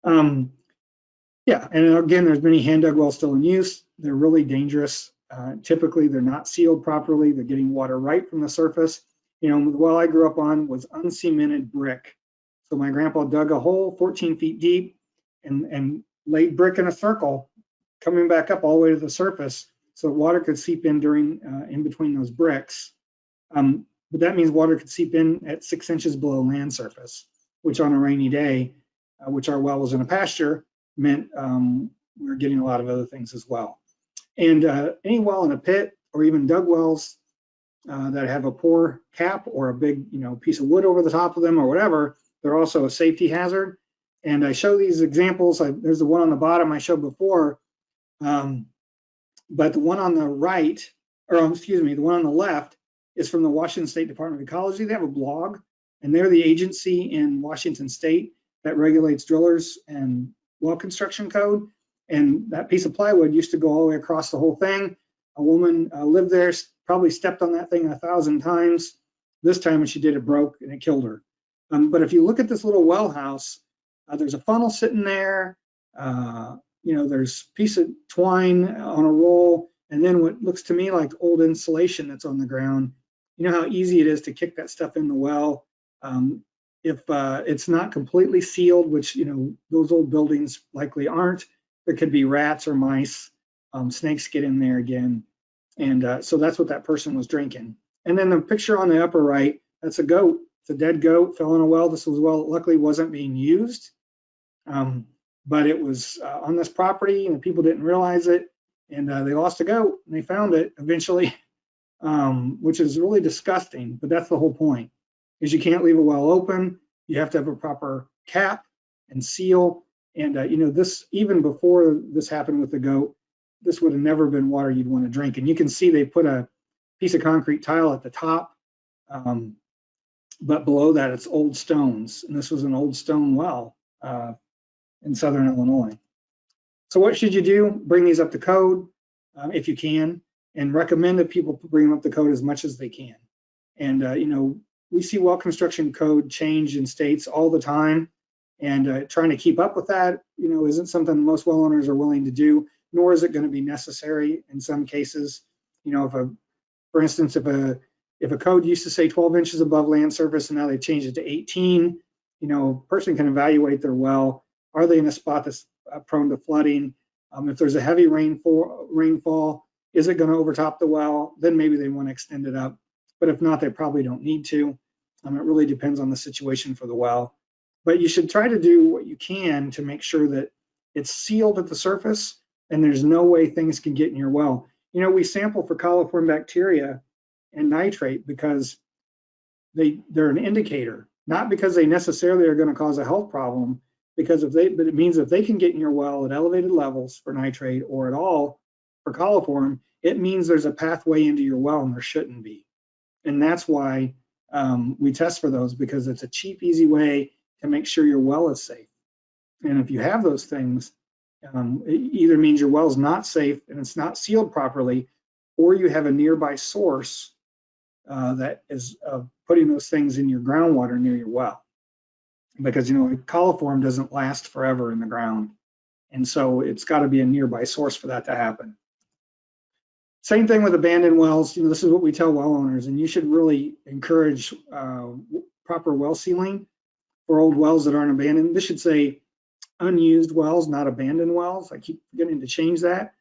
[SPEAKER 1] Yeah, and again, there's many hand dug wells still in use. They're really dangerous. Typically, they're not sealed properly. They're getting water right from the surface. The well I grew up on was uncemented brick. So my grandpa dug a hole 14 feet deep and laid brick in a circle, coming back up all the way to the surface so water could seep in in between those bricks. But that means water could seep in at 6 inches below land surface, which on a rainy day, which our well was in a pasture, meant we were getting a lot of other things as well. And any well in a pit or even dug wells that have a poor cap or a big piece of wood over the top of them or whatever, they're also a safety hazard. And I show these examples. There's the one on the bottom I showed before, but the one on the right, or excuse me, the one on the left is from the Washington State Department of Ecology. They have a blog, and they're the agency in Washington State that regulates drillers and well construction code. And that piece of plywood used to go all the way across the whole thing. A woman lived there, probably stepped on that thing 1,000 times. This time when she did, it broke and it killed her. But if you look at this little well house, there's a funnel sitting there. There's a piece of twine on a roll, and then what looks to me like old insulation that's on the ground. You know how easy it is to kick that stuff in the well. If it's not completely sealed, which those old buildings likely aren't, there could be rats or mice. Snakes get in there again, and so that's what that person was drinking. And then the picture on the upper right, that's a goat. It's a dead goat, fell in a well. This was well, luckily wasn't being used, but it was on this property, and the people didn't realize it, and they lost a goat, and they found it eventually, which is really disgusting. But that's the whole point: is you can't leave a well open. You have to have a proper cap and seal. And this, even before this happened with the goat, this would have never been water you'd want to drink. And you can see they put a piece of concrete tile at the top, but below that it's old stones. And this was an old stone well in southern Illinois. So what should you do? Bring these up to code if you can, and recommend that people bring them up to code as much as they can. And we see well construction code change in states all the time. And trying to keep up with that, isn't something most well owners are willing to do, nor is it going to be necessary in some cases. For instance, if a code used to say 12 inches above land surface and now they changed it to 18, a person can evaluate their well. Are they in a spot that's prone to flooding? If there's a heavy rainfall, is it going to overtop the well? Then maybe they want to extend it up. But if not, they probably don't need to. It really depends on the situation for the well. But you should try to do what you can to make sure that it's sealed at the surface and there's no way things can get in your well. We sample for coliform bacteria and nitrate because they're an indicator, not because they necessarily are going to cause a health problem, but it means if they can get in your well at elevated levels for nitrate or at all for coliform, it means there's a pathway into your well and there shouldn't be. And that's why we test for those, because it's a cheap, easy way to make sure your well is safe. And if you have those things, It either means your well is not safe and it's not sealed properly, or you have a nearby source that is putting those things in your groundwater near your well. Because, coliform doesn't last forever in the ground. And so it's got to be a nearby source for that to happen. Same thing with abandoned wells. This is what we tell well owners, and you should really encourage proper well sealing for old wells that aren't abandoned. This should say unused wells, not abandoned wells. I keep forgetting to change that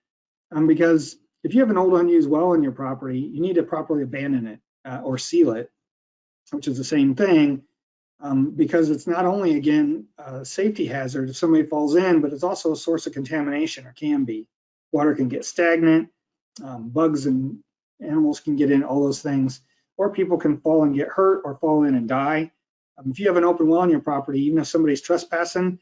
[SPEAKER 1] because if you have an old unused well in your property, you need to properly abandon it or seal it, which is the same thing. Because it's not only, again, a safety hazard if somebody falls in, but it's also a source of contamination, or can be. Water can get stagnant, bugs and animals can get in, all those things, or people can fall and get hurt or fall in and die. If you have an open well on your property, even if somebody's trespassing,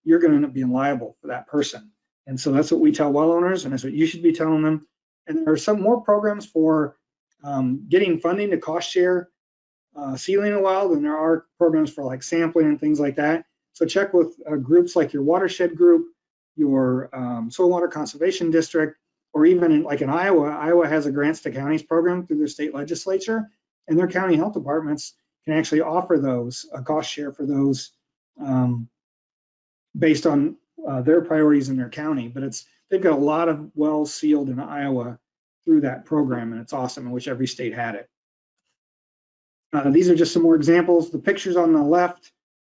[SPEAKER 1] you're going to end up being liable for that person. And so that's what we tell well owners, and that's what you should be telling them. And there are some more programs for getting funding to cost share sealing a well than there are programs for like sampling and things like that. So check with groups like your watershed group, your soil water conservation district, or even in Iowa. Iowa has a grants to counties program through their state legislature, and their county health departments can actually offer those a cost share for those based on their priorities in their county. But they've got a lot of wells sealed in Iowa through that program, and it's awesome. I wish every state had it. These are just some more examples. The pictures on the left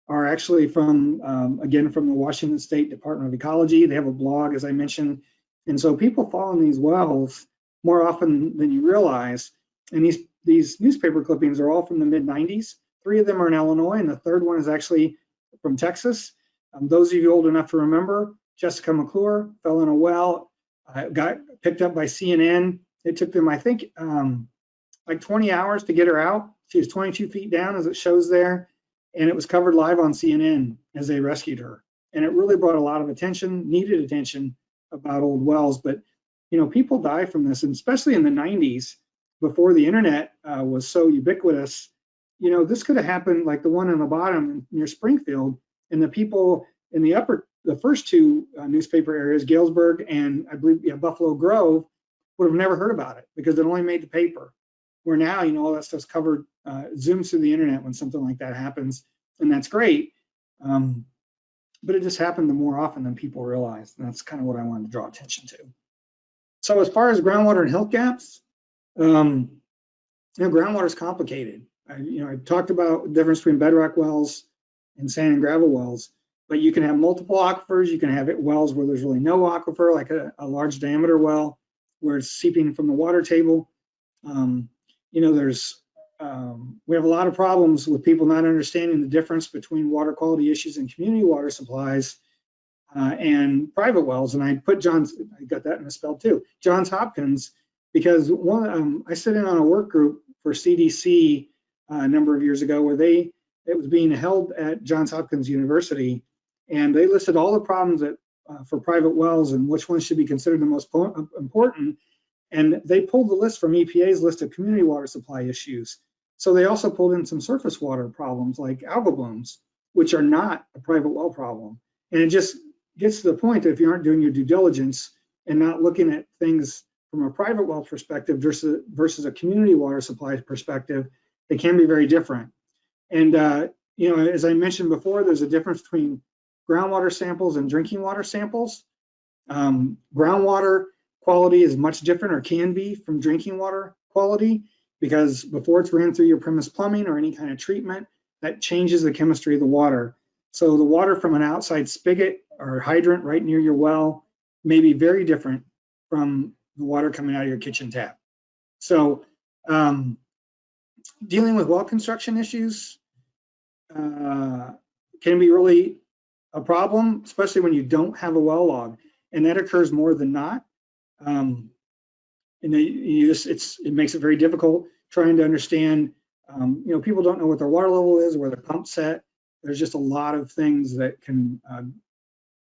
[SPEAKER 1] are actually from, again, from the Washington State Department of Ecology. They have a blog, as I mentioned. And so people fall in these wells more often than you realize. And these newspaper clippings are all from the mid-90s. 3 of them are in Illinois, and the third one is actually from Texas. Those of you old enough to remember, Jessica McClure fell in a well, got picked up by CNN. It took them, I think, like 20 hours to get her out. She was 22 feet down, as it shows there, and it was covered live on CNN as they rescued her. And it really brought a lot of attention, needed attention about old wells. But, people die from this, and especially in the 90s, before the internet was so ubiquitous, this could have happened like the one on the bottom near Springfield, and the people in the first 2 newspaper areas, Galesburg and I believe Buffalo Grove, would have never heard about it because it only made the paper. Where now, all that stuff's covered, zooms through the internet when something like that happens, and that's great. But it just happened more often than people realize, and that's kind of what I wanted to draw attention to. So as far as groundwater and health gaps, groundwater is complicated. I talked about the difference between bedrock wells and sand and gravel wells, but you can have multiple aquifers. You can have wells where there's really no aquifer, like a large diameter well where it's seeping from the water table. We have a lot of problems with people not understanding the difference between water quality issues and community water supplies and private wells. And I put I got that misspelled too, Johns Hopkins, because I sit in on a work group for CDC a number of years ago where it was being held at Johns Hopkins University, and they listed all the problems that for private wells and which ones should be considered the most important. And they pulled the list from EPA's list of community water supply issues. So they also pulled in some surface water problems like algal blooms, which are not a private well problem. And it just gets to the point that if you aren't doing your due diligence and not looking at things from a private well perspective versus a community water supply perspective, they can be very different. And as I mentioned before, there's a difference between groundwater samples and drinking water samples. Groundwater quality is much different, or can be, from drinking water quality, because before it's ran through your premise plumbing or any kind of treatment, that changes the chemistry of the water. So the water from an outside spigot or hydrant right near your well may be very different from the water coming out of your kitchen tap. So dealing with well construction issues can be really a problem, especially when you don't have a well log, and that occurs more than not. It makes it very difficult trying to understand. People don't know what their water level is, where their pump's set. There's just a lot of things that can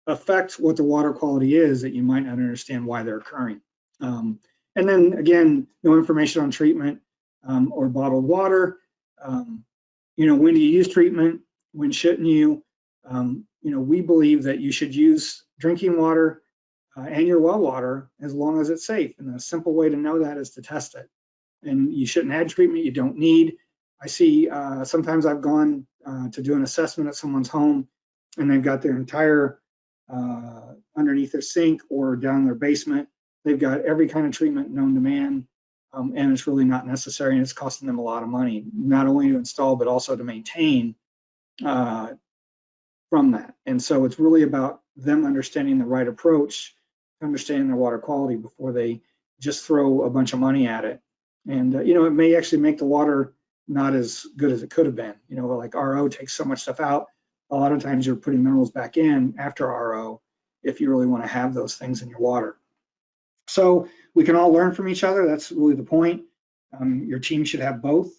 [SPEAKER 1] affect what the water quality is that you might not understand why they're occurring. And then again, no information on treatment or bottled water. When do you use treatment? When shouldn't you? we believe that you should use drinking water and your well water as long as it's safe. And a simple way to know that is to test it. And you shouldn't add treatment you don't need. I see sometimes I've gone to do an assessment at someone's home, and they've got their entire underneath their sink or down their basement. They've got every kind of treatment known to man, and it's really not necessary, and it's costing them a lot of money, not only to install but also to maintain from that. And so it's really about them understanding the right approach, understanding their water quality before they just throw a bunch of money at it. And it may actually make the water not as good as it could have been. Like RO takes so much stuff out. A lot of times you're putting minerals back in after RO if you really want to have those things in your water. So we can all learn from each other. That's really the point. Your team should have both.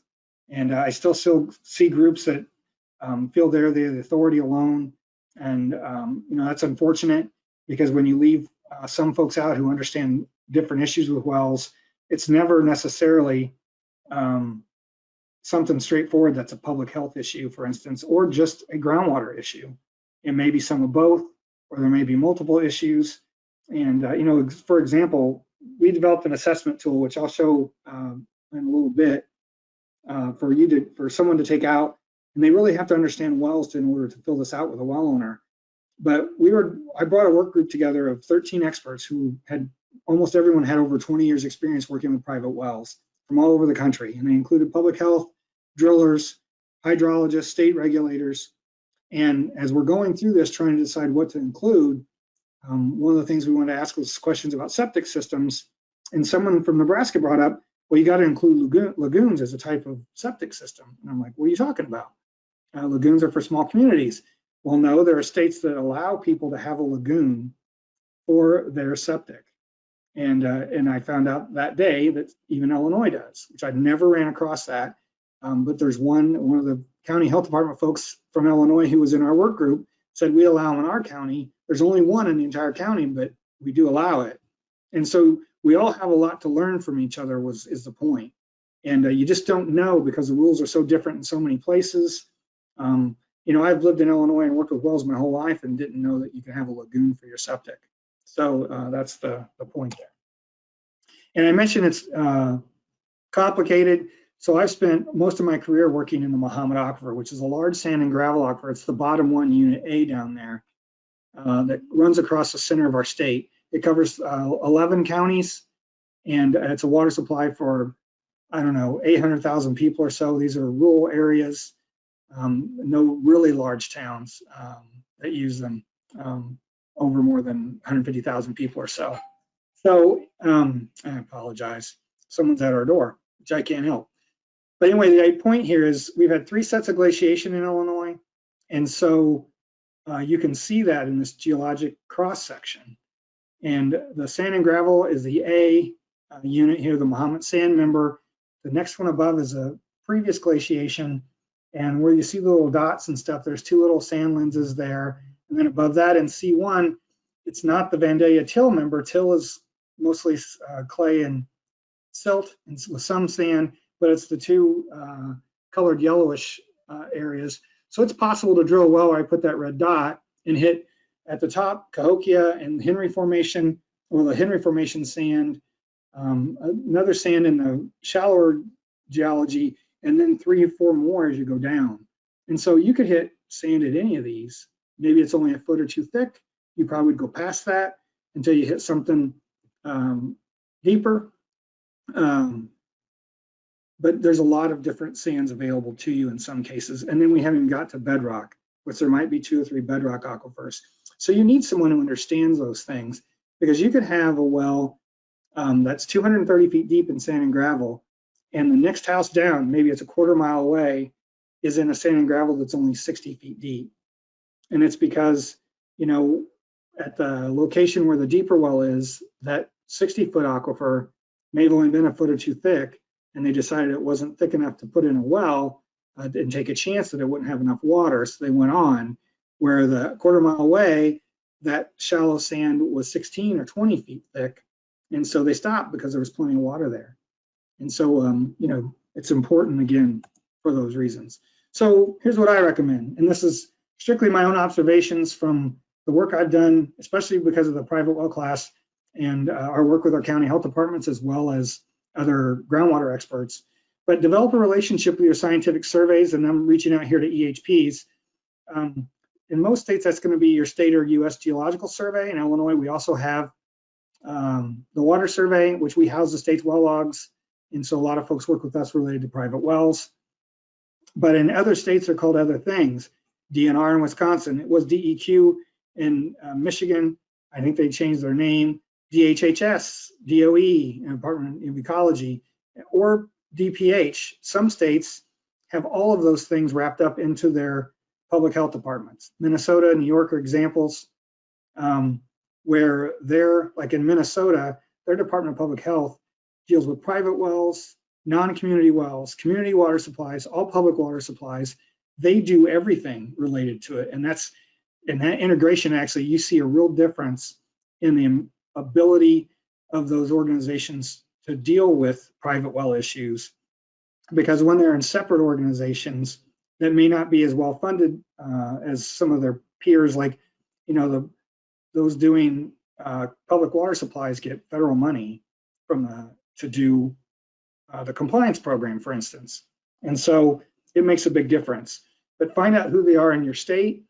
[SPEAKER 1] And I still see groups that feel they're the authority alone. And that's unfortunate, because when you leave some folks out who understand different issues with wells, it's never necessarily something straightforward that's a public health issue, for instance, or just a groundwater issue. It may be some of both, or there may be multiple issues. And for example, we developed an assessment tool, which I'll show in a little bit, for someone to take out, and they really have to understand wells in order to fill this out with a well owner. But I brought a work group together of 13 experts who almost everyone had over 20 years experience working with private wells from all over the country. And they included public health, drillers, hydrologists, state regulators. And as we're going through this, trying to decide what to include, one of the things we wanted to ask was questions about septic systems. And someone from Nebraska brought up, well, you got to include lagoons as a type of septic system. And I'm like, what are you talking about? Lagoons are for small communities. Well, no, there are states that allow people to have a lagoon for their septic. And I found out that day that even Illinois does, which I'd never ran across that. But there's one of the county health department folks from Illinois who was in our work group said we allow in our county. There's only one in the entire county, but we do allow it. And so we all have a lot to learn from each other is the point. And you just don't know, because the rules are so different in so many places. I've lived in Illinois and worked with wells my whole life and didn't know that you can have a lagoon for your septic. So that's the point there. And I mentioned it's complicated. So I've spent most of my career working in the Mahomet Aquifer, which is a large sand and gravel aquifer. It's the bottom one, Unit A down there, that runs across the center of our state. It covers 11 counties, and it's a water supply for, 800,000 people or so. These are rural areas, no really large towns that use them, over more than 150,000 people or so. So I apologize. Someone's at our door, which I can't help. But anyway, the point here is we've had 3 sets of glaciation in Illinois. And so you can see that in this geologic cross section. And the sand and gravel is the A unit here, the Mahomet sand member. The next one above is a previous glaciation. And where you see the little dots and stuff, there's 2 little sand lenses there. And then above that in C1, it's not the Vandalia till member. Till is mostly clay and silt and with some sand, but it's the 2 colored yellowish areas. So it's possible to drill a well where I put that red dot and hit at the top Cahokia and Henry Formation, or the Henry Formation sand, another sand in the shallower geology, and then 3 or 4 more as you go down. And so you could hit sand at any of these. Maybe it's only a foot or 2 thick. You probably would go past that until you hit something deeper. But there's a lot of different sands available to you in some cases. And then we haven't even got to bedrock, which there might be 2 or 3 bedrock aquifers. So you need someone who understands those things, because you could have a well that's 230 feet deep in sand and gravel, and the next house down, maybe it's a quarter mile away, is in a sand and gravel that's only 60 feet deep. And it's because, at the location where the deeper well is, that 60-foot aquifer may have only been a foot or 2 thick, and they decided it wasn't thick enough to put in a well and take a chance that it wouldn't have enough water, so they went on. Where the quarter mile away, that shallow sand was 16 or 20 feet thick, and so they stopped because there was plenty of water there. And so, it's important, again, for those reasons. So here's what I recommend, and this is strictly my own observations from the work I've done, especially because of the private well class and our work with our county health departments, as well as other groundwater experts. But develop a relationship with your scientific surveys, and I'm reaching out here to EHPs. In most states, that's going to be your state or U.S. Geological Survey. In Illinois, we also have the Water Survey, which we house the state's well logs. And so a lot of folks work with us related to private wells. But in other states, they're called other things. DNR in Wisconsin, it was DEQ in Michigan. I think they changed their name. DHHS, DOE, Department of Ecology, or DPH. Some states have all of those things wrapped up into their public health departments. Minnesota, New York are examples where they're, like in Minnesota, their Department of Public Health deals with private wells, non-community wells, community water supplies, all public water supplies. They do everything related to it. And that's, in that integration, actually, you see a real difference in the ability of those organizations to deal with private well issues, because when they're in separate organizations that may not be as well funded as some of their peers, like, you know, those doing public water supplies get federal money from to do the compliance program, for instance. And so it makes a big difference. But find out who they are in your state,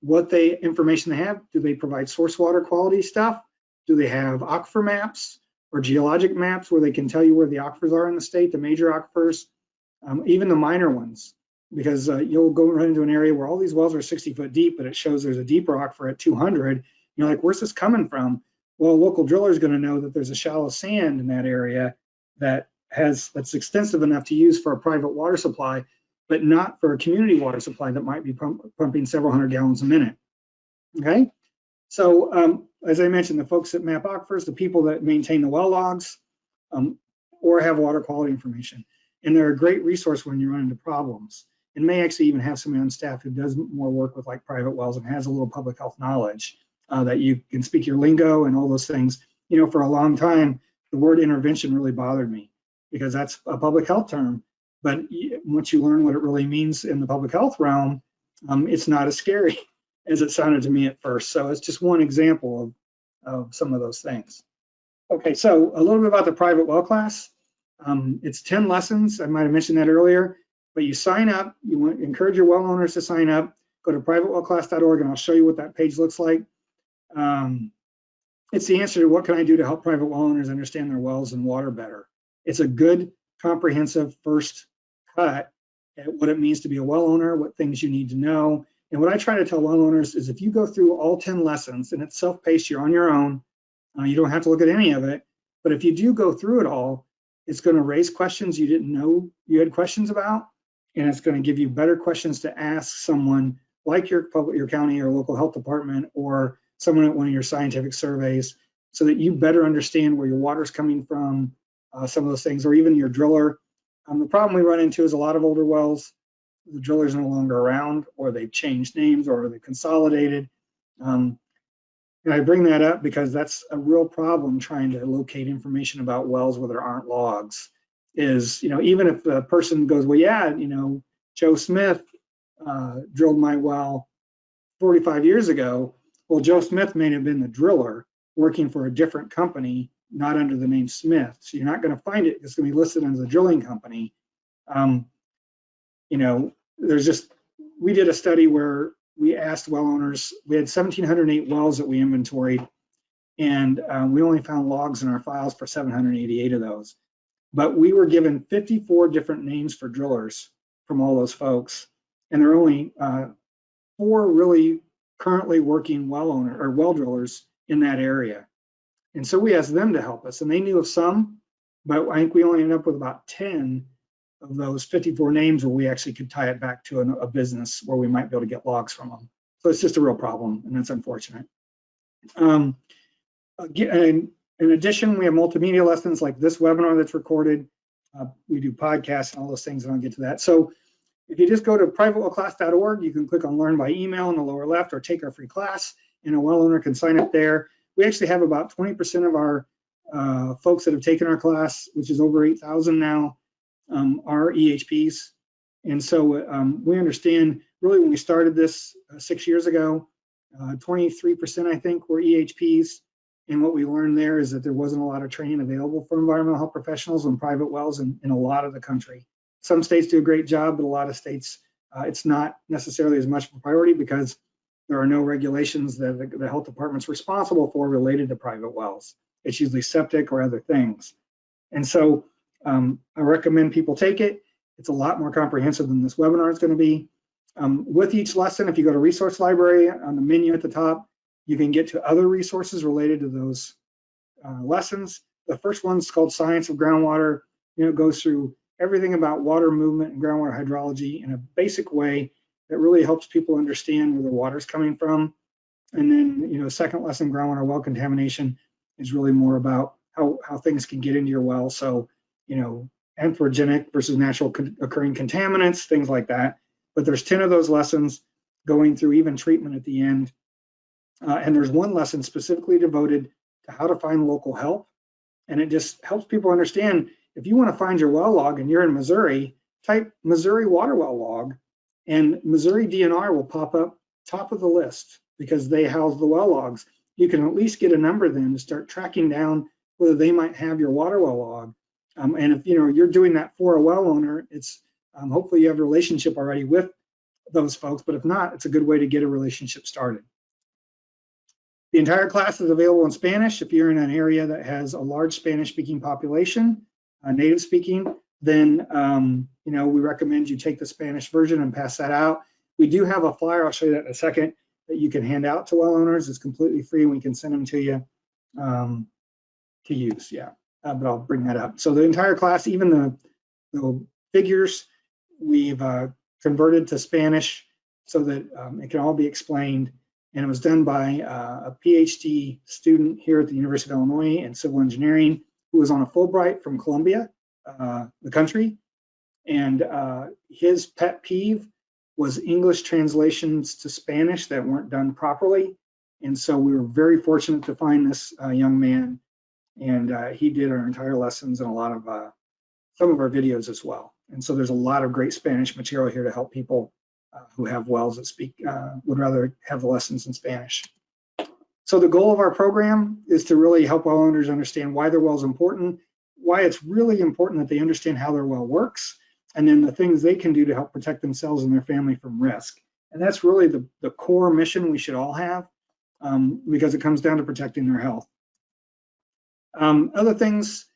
[SPEAKER 1] what information they have. Do they provide source water quality stuff? Do they have aquifer maps or geologic maps where they can tell you where the aquifers are in the state, the major aquifers, even the minor ones? Because you'll go run into an area where all these wells are 60 foot deep, but it shows there's a deeper aquifer at 200. You're like, where's this coming from? Well, a local driller is going to know that there's a shallow sand in that area that's extensive enough to use for a private water supply, but not for a community water supply that might be pumping several hundred gallons a minute. Okay, so as I mentioned, the folks that map aquifers, the people that maintain the well logs, or have water quality information, and they're a great resource when you run into problems. And may actually even have somebody on staff who does more work with like private wells and has a little public health knowledge that you can speak your lingo and all those things. You know, for a long time, the word intervention really bothered me because that's a public health term. But once you learn what it really means in the public health realm, it's not as scary as it sounded to me at first. So it's just one example of some of those things. Okay, so a little bit about the private well class. It's 10 lessons. I might have mentioned that earlier, but you sign up. You want to encourage your well owners to sign up. Go to privatewellclass.org and I'll show you what that page looks like. It's the answer to what can I do to help private well owners understand their wells and water better. It's a good, comprehensive first cut at what it means to be a well owner, what things you need to know. And what I try to tell well owners is if you go through all 10 lessons, and it's self-paced, you're on your own, you don't have to look at any of it. But if you do go through it all, it's going to raise questions you didn't know you had questions about, and it's going to give you better questions to ask someone like your county or local health department or someone at one of your scientific surveys, so that you better understand where your water's coming from, some of those things, or even your driller. The problem we run into is a lot of older wells, the driller's no longer around, or they've changed names, or they've consolidated. And I bring that up because that's a real problem trying to locate information about wells where there aren't logs. Is, you know, even if the person goes, well, yeah, you know, Joe Smith drilled my well 45 years ago. Well, Joe Smith may have been the driller working for a different company, not under the name Smith. So you're not going to find it. It's going to be listed as a drilling company. You know, we did a study where we asked well owners, we had 1,708 wells that we inventoried, and we only found logs in our files for 788 of those. But we were given 54 different names for drillers from all those folks, and there are only 4 really currently working well drillers in that area. And so we asked them to help us, and they knew of some, but I think we only ended up with about 10 of those 54 names where we actually could tie it back to a business where we might be able to get logs from them. So it's just a real problem, and that's unfortunate. In addition, we have multimedia lessons like this webinar that's recorded. We do podcasts and all those things, and I'll get to that. So if you just go to privatewellclass.org, you can click on Learn by Email in the lower left, or take our free class, and a well owner can sign up there. We actually have about 20% of our folks that have taken our class, which is over 8,000 now, are EHPs. And so we understand really when we started this 6 years ago, 23% I think were EHPs. And what we learned there is that there wasn't a lot of training available for environmental health professionals on private wells in a lot of the country. Some states do a great job, but a lot of states, it's not necessarily as much of a priority because there are no regulations that the health department's responsible for related to private wells. It's usually septic or other things. And so I recommend people take it. It's a lot more comprehensive than this webinar is going to be. With each lesson, if you go to Resource Library on the menu at the top, you can get to other resources related to those lessons. The first one's called Science of Groundwater. It goes through everything about water movement and groundwater hydrology in a basic way that really helps people understand where the water's coming from. And then, second lesson, groundwater well contamination, is really more about how things can get into your well. So, anthropogenic versus natural occurring contaminants, things like that. But there's 10 of those lessons going through even treatment at the end. And there's one lesson specifically devoted to how to find local help. And it just helps people understand, if you want to find your well log and you're in Missouri, type Missouri water well log, and Missouri DNR will pop up top of the list because they house the well logs. You can at least get a number then to start tracking down whether they might have your water well log. And if you're doing that for a well owner, it's hopefully you have a relationship already with those folks, but if not, it's a good way to get a relationship started. The entire class is available in Spanish. If you're in an area that has a large Spanish-speaking population, native speaking, then we recommend you take the Spanish version and pass that out. We do have a flyer, I'll show you that in a second, that you can hand out to well owners. It's completely free and we can send them to you to use, but I'll bring that up. So the entire class, even the figures, we've converted to Spanish so that it can all be explained. And it was done by a PhD student here at the University of Illinois in civil engineering who was on a Fulbright from Columbia, the country. And his pet peeve was English translations to Spanish that weren't done properly. And so we were very fortunate to find this young man. And he did our entire lessons and a lot of some of our videos as well. And so there's a lot of great Spanish material here to help people who have wells that speak, would rather have the lessons in Spanish. So the goal of our program is to really help well owners understand why their well is important, why it's really important that they understand how their well works, and then the things they can do to help protect themselves and their family from risk. And that's really the core mission we should all have, because it comes down to protecting their health. Other things,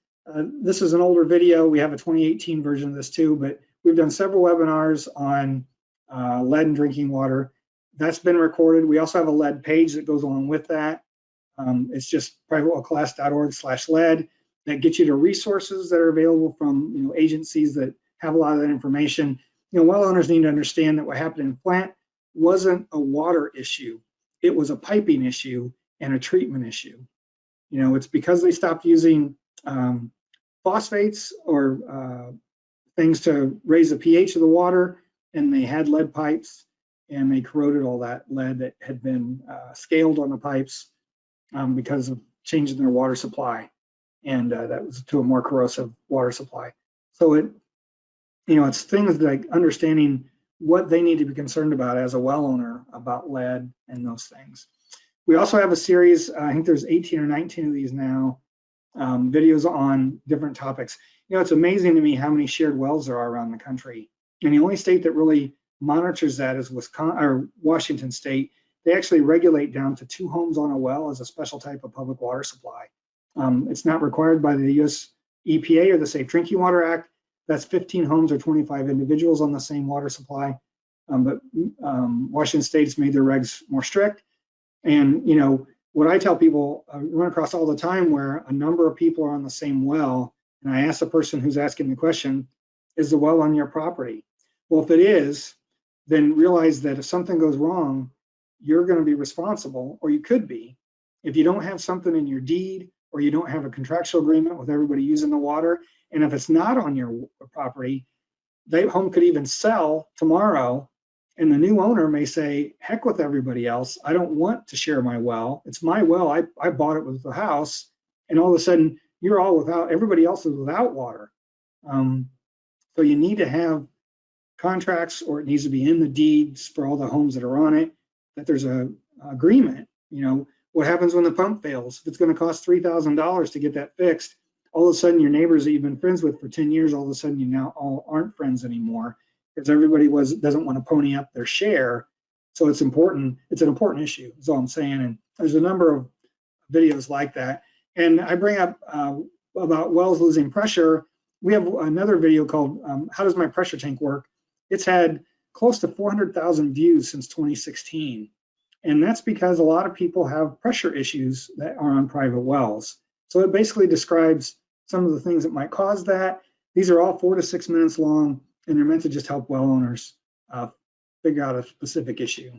[SPEAKER 1] this is an older video. We have a 2018 version of this too, but we've done several webinars on lead in drinking water. That's been recorded. We also have a lead page that goes along with that. It's just privatewellclass.org/lead. That gets you to resources that are available from agencies that have a lot of that information. Well owners need to understand that what happened in Flint wasn't a water issue. It was a piping issue and a treatment issue. It's because they stopped using phosphates or things to raise the pH of the water, and they had lead pipes, and they corroded all that lead that had been scaled on the pipes because of changing their water supply, and that was to a more corrosive water supply. So it's things like understanding what they need to be concerned about as a well owner about lead and those things. We also have a series, I think there's 18 or 19 of these now, videos on different topics. It's amazing to me how many shared wells there are around the country. And the only state that really monitors that is Washington State. They actually regulate down to 2 homes on a well as a special type of public water supply. It's not required by the US EPA or the Safe Drinking Water Act. That's 15 homes or 25 individuals on the same water supply. But Washington State's made their regs more strict. And what I tell people, I run across all the time where a number of people are on the same well, and I ask the person who's asking the question, is the well on your property? Well, if it is, then realize that if something goes wrong, you're going to be responsible, or you could be. If you don't have something in your deed, or you don't have a contractual agreement with everybody using the water, and if it's not on your property, that home could even sell tomorrow, and the new owner may say, heck with everybody else, I don't want to share my well. It's my well, I bought it with the house, and all of a sudden, you're all without, everybody else is without water. So you need to have contracts, or it needs to be in the deeds for all the homes that are on it, that there's a agreement. You know, what happens when the pump fails? If it's going to cost $3,000 to get that fixed, all of a sudden your neighbors that you've been friends with for 10 years, all of a sudden you now all aren't friends anymore because everybody doesn't want to pony up their share. So it's important. It's an important issue, is all I'm saying. And there's a number of videos like that. And I bring up about wells losing pressure. We have another video called How Does My Pressure Tank Work? It's had close to 400,000 views since 2016. And that's because a lot of people have pressure issues that are on private wells. So it basically describes some of the things that might cause that. These are all 4 to 6 minutes long, and they're meant to just help well owners figure out a specific issue.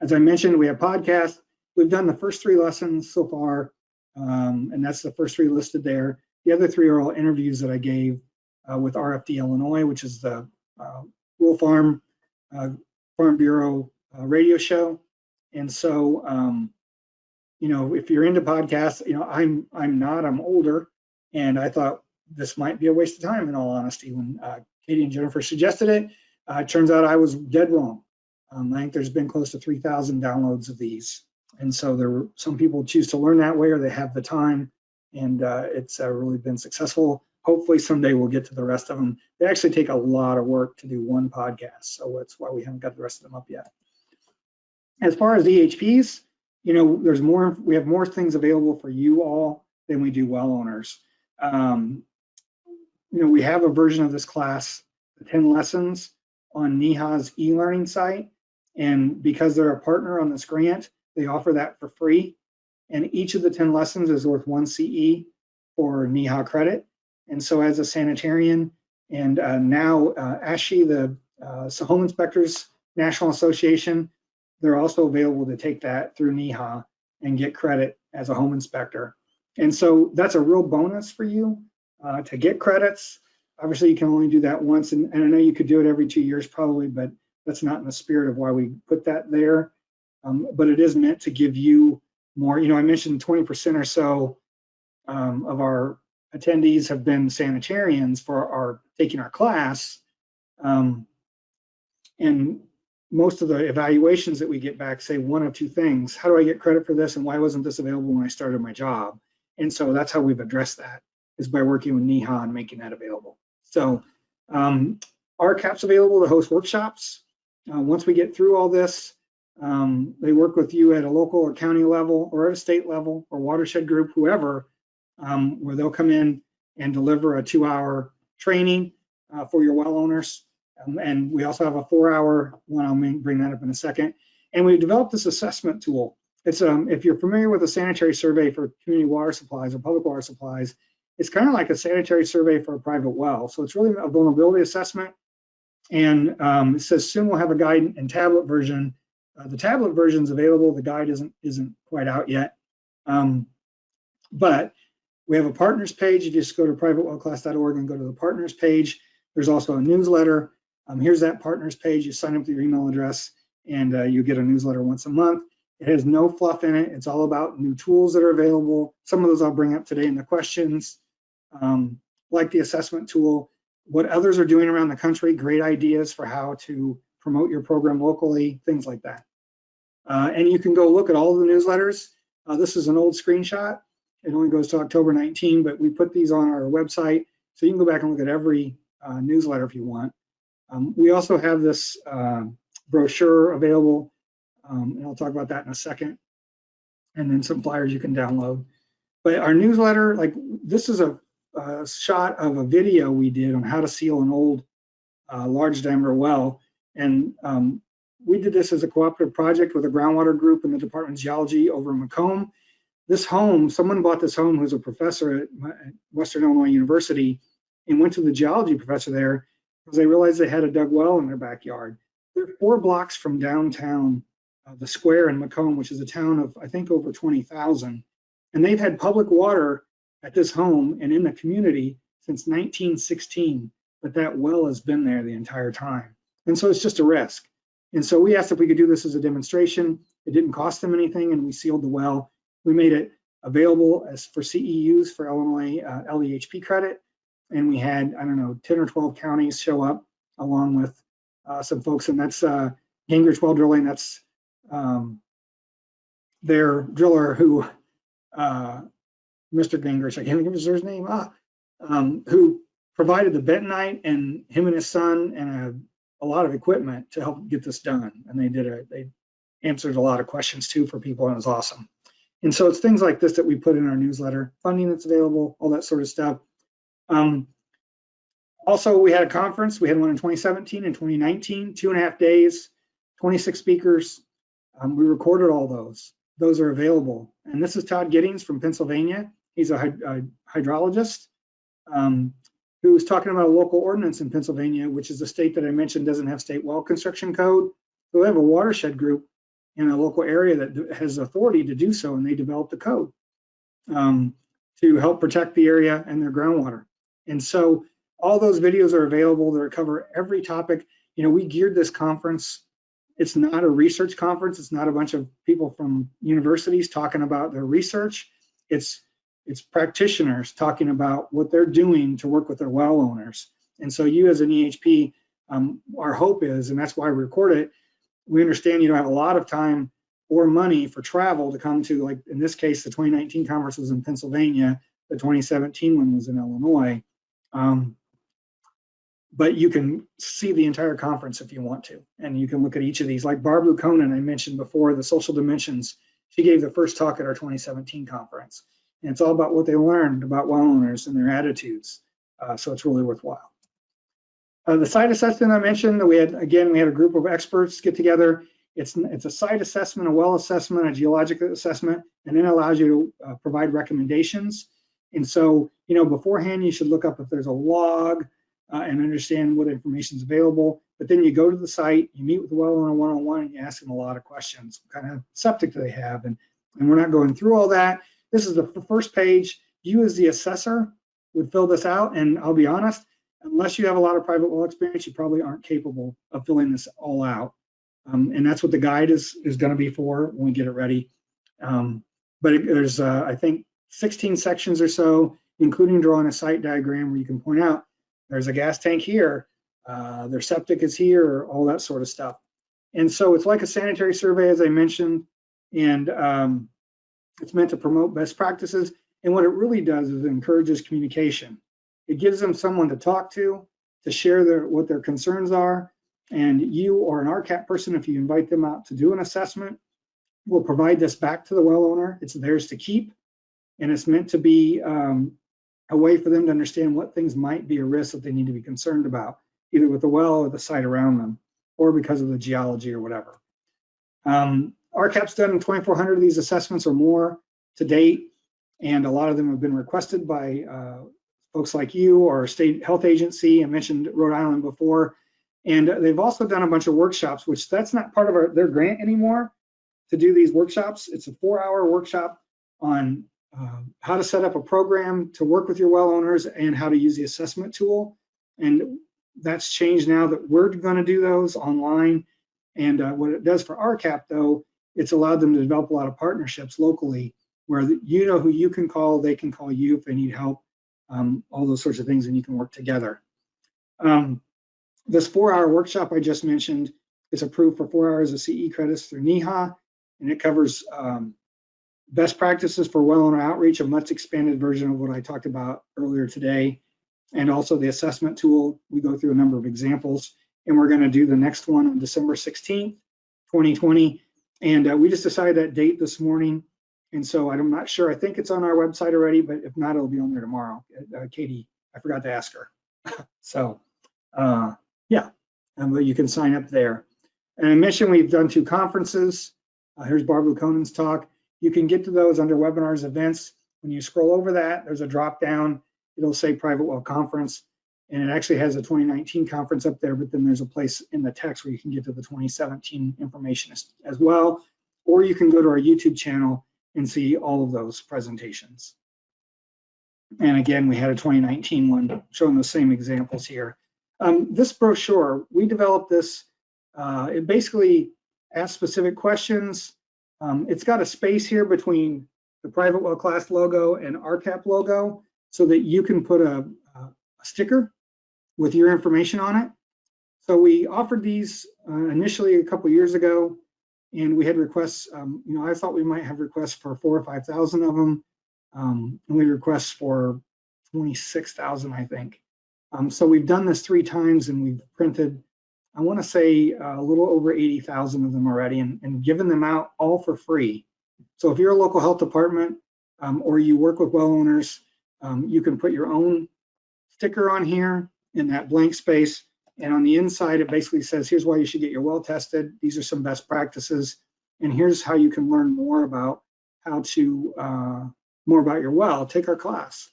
[SPEAKER 1] As I mentioned, we have podcasts. We've done the first 3 lessons so far, and that's the first 3 listed there. The other 3 are all interviews that I gave with RFD Illinois, which is the Rural Farm Bureau radio show. And so, you know, if you're into podcasts, you know, I'm older, and I thought this might be a waste of time, in all honesty. When Katie and Jennifer suggested it, it turns out I was dead wrong. I think there's been close to 3,000 downloads of these. And so some people choose to learn that way, or they have the time, and it's really been successful. Hopefully someday we'll get to the rest of them. They actually take a lot of work to do one podcast, so that's why we haven't got the rest of them up yet. As far as EHPs, you know, we have more things available for you all than we do well owners. You know, we have a version of this class, the 10 lessons, on NEHA's e-learning site. And because they're a partner on this grant, they offer that for free. And each of the 10 lessons is worth 1 CE for NEHA credit. And so as a sanitarian, and now ASHI, the Home Inspectors National Association, they're also available to take that through NEHA and get credit as a home inspector. And so that's a real bonus for you to get credits. Obviously, you can only do that once, and I know you could do it every 2 years probably, but that's not in the spirit of why we put that there. But it is meant to give you more. You know, I mentioned 20% or so of our attendees have been sanitarians for taking our class. And most of the evaluations that we get back say one of 2 things: how do I get credit for this, and why wasn't this available when I started my job? And so that's how we've addressed that, is by working with NEHA and making that available. So RCAP's available to host workshops. Once we get through all this, they work with you at a local or county level, or at a state level, or watershed group, whoever, where they'll come in and deliver a 2-hour training for your well owners. And we also have a 4-hour one. I'll bring that up in a second. And we developed this assessment tool. It's if you're familiar with a sanitary survey for community water supplies or public water supplies, it's kind of like a sanitary survey for a private well. So it's really a vulnerability assessment. And it says soon we'll have a guide and tablet version. The tablet version is available. The guide isn't quite out yet. But we have a partners page. You just go to privatewellclass.org and go to the partners page. There's also a newsletter. Here's that partners page. You sign up with your email address, and you get a newsletter once a month. It has no fluff in it. It's all about new tools that are available. Some of those I'll bring up today in the questions, like the assessment tool, what others are doing around the country, great ideas for how to promote your program locally, things like that. And you can go look at all the newsletters. This is an old screenshot. It only goes to October 19, but we put these on our website, so you can go back and look at every newsletter if you want. We also have this brochure available, and I'll talk about that in a second, and then some flyers you can download. But our newsletter, like this is a shot of a video we did on how to seal an old large diameter well. And we did this as a cooperative project with a groundwater group in the Department of Geology over in Macomb. This home, someone bought this home who's a professor at Western Illinois University, and went to the geology professor there because they realized they had a dug well in their backyard. They're 4 blocks from downtown, the square in Macomb, which is a town of, I think, over 20,000. And they've had public water at this home and in the community since 1916, but that well has been there the entire time. And so it's just a risk. And so we asked if we could do this as a demonstration. It didn't cost them anything, and we sealed the well. We made it available as for CEUs for Illinois LEHP credit. And we had, I don't know, 10 or 12 counties show up. along with some folks, and that's Gingrich Well Drilling. That's their driller who, Mr. Gingrich, I can't think of his name, who provided the bentonite, and him and his son and a lot of equipment to help get this done. And they answered a lot of questions too for people, and it was awesome. And so it's things like this that we put in our newsletter, funding that's available, all that sort of stuff. Also, we had a conference. We had one in 2017 and 2019, 2.5 days, 26 speakers. We recorded all those. Those are available. And this is Todd Giddings from Pennsylvania. He's a hydrologist who was talking about a local ordinance in Pennsylvania, which is a state that I mentioned doesn't have state well construction code. So they have a watershed group in a local area that has authority to do so, and they developed a code to help protect the area and their groundwater. And so all those videos are available that cover every topic. You know, we geared this conference. It's not a research conference. It's not a bunch of people from universities talking about their research. It's practitioners talking about what they're doing to work with their well owners. And so you as an EHP, our hope is, and that's why we record it, we understand you don't have a lot of time or money for travel to come to, like in this case, the 2019 conference was in Pennsylvania, the 2017 one was in Illinois. But you can see the entire conference if you want to, and you can look at each of these. Like Barb Lukonen, I mentioned before, the social dimensions, she gave the first talk at our 2017 conference. And it's all about what they learned about well owners and their attitudes. So it's really worthwhile. The site assessment I mentioned, we had a group of experts get together. It's a site assessment, a well assessment, a geologic assessment, and then it allows you to provide recommendations. And so, you know, beforehand, you should look up if there's a log and understand what information is available. But then you go to the site, you meet with the well owner one-on-one, and you ask them a lot of questions. What kind of septic do they have? And we're not going through all that. This is the first page. You as the assessor would fill this out, and I'll be honest, unless you have a lot of private well experience, you probably aren't capable of filling this all out. And that's what the guide is going to be for when we get it ready. There's, I think, 16 sections or so, including drawing a site diagram where you can point out there's a gas tank here, their septic is here, all that sort of stuff. And so it's like a sanitary survey, as I mentioned, and it's meant to promote best practices. And what it really does is it encourages communication. It gives them someone to talk to share what their concerns are. And you or an RCAP person, if you invite them out to do an assessment, will provide this back to the well owner. It's theirs to keep. And it's meant to be a way for them to understand what things might be a risk that they need to be concerned about, either with the well or the site around them, or because of the geology or whatever. RCAP's done 2,400 of these assessments or more to date, and a lot of them have been requested by folks like you or a state health agency. I mentioned Rhode Island before, and they've also done a bunch of workshops, which that's not part of their grant anymore to do these workshops. It's a 4-hour workshop on how to set up a program to work with your well owners and how to use the assessment tool. And that's changed now that we're going to do those online. And what it does for RCAP, though, it's allowed them to develop a lot of partnerships locally where you know who you can call, they can call you if they need help, all those sorts of things, and you can work together. This 4-hour workshop I just mentioned is approved for 4 hours of CE credits through NEHA, and it covers best practices for well owner outreach, a much expanded version of what I talked about earlier today, and also the assessment tool. We go through a number of examples, and we're going to do the next one on December 16th, 2020. And we just decided that date this morning. And so I'm not sure, I think it's on our website already, but if not, it'll be on there tomorrow. Katie, I forgot to ask her. So yeah, but you can sign up there. And I mentioned we've done 2 conferences. Here's Barb Lukonen's talk. You can get to those under webinars, events. When you scroll over that, there's a drop down. It'll say Private Well Conference, and it actually has a 2019 conference up there, but then there's a place in the text where you can get to the 2017 information as well, or you can go to our YouTube channel and see all of those presentations. And again, we had a 2019 one showing the same examples here. This brochure, we developed this, it basically asks specific questions. It's got a space here between the Private Well Class logo and RCAP logo so that you can put a sticker with your information on it. So we offered these initially a couple years ago, and we had requests. You know, I thought we might have requests for 4,000 or 5,000 of them. And we had requests for 26,000, I think. So we've done this 3 times, and we've printed, I want to say, a little over 80,000 of them already, and given them out all for free. So if you're a local health department or you work with well owners, you can put your own sticker on here in that blank space. And on the inside, it basically says, here's why you should get your well tested. These are some best practices. And here's how you can learn more about how to, more about your well. Take our class.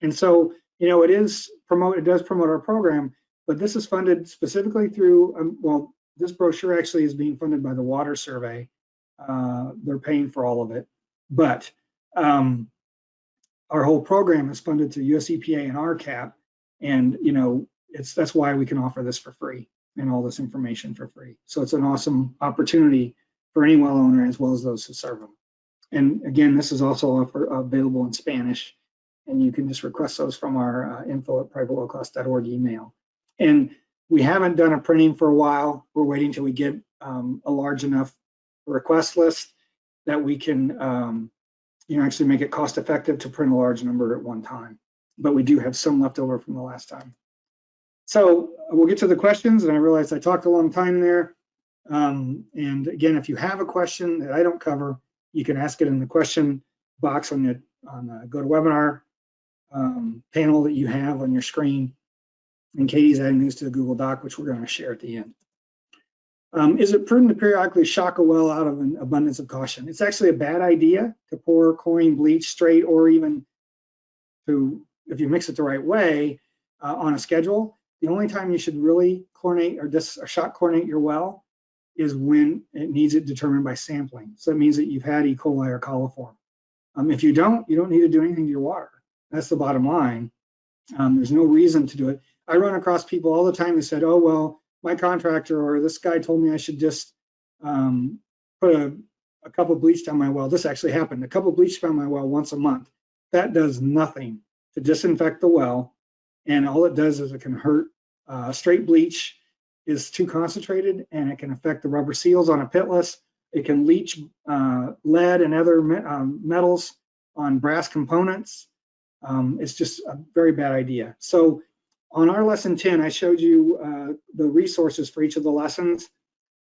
[SPEAKER 1] And so, you know, it does promote our program, but this is funded specifically through, well, this brochure actually is being funded by the Water Survey. They're paying for all of it. But our whole program is funded through US EPA and RCAP. And, you know, that's why we can offer this for free and all this information for free. So it's an awesome opportunity for any well owner as well as those who serve them. And again, this is also available in Spanish, and you can just request those from our info@privatewellclass.org email. And we haven't done a printing for a while. We're waiting till we get a large enough request list that we can you know, actually make it cost effective to print a large number at one time. But we do have some left over from the last time. So we'll get to the questions, and I realized I talked a long time there. And again, if you have a question that I don't cover, you can ask it in the question box on the GoToWebinar panel that you have on your screen. And Katie's adding these to the Google Doc, which we're going to share at the end. Is it prudent to periodically shock a well out of an abundance of caution? It's actually a bad idea to pour chlorine bleach straight, or even to, if you mix it the right way, on a schedule. The only time you should really chlorinate or shock chlorinate your well is when it needs it determined by sampling. So that means that you've had E. coli or coliform. If you don't need to do anything to your water. That's the bottom line. There's no reason to do it. I run across people all the time who said, oh, well, my contractor or this guy told me I should just put a cup of bleach down my well. This actually happened. A cup of bleach down my well once a month. That does nothing to disinfect the well. And all it does is it can hurt. Straight bleach is too concentrated, and it can affect the rubber seals on a pitless. It can leach lead and other metals on brass components. It's just a very bad idea. So on our lesson 10, I showed you the resources for each of the lessons.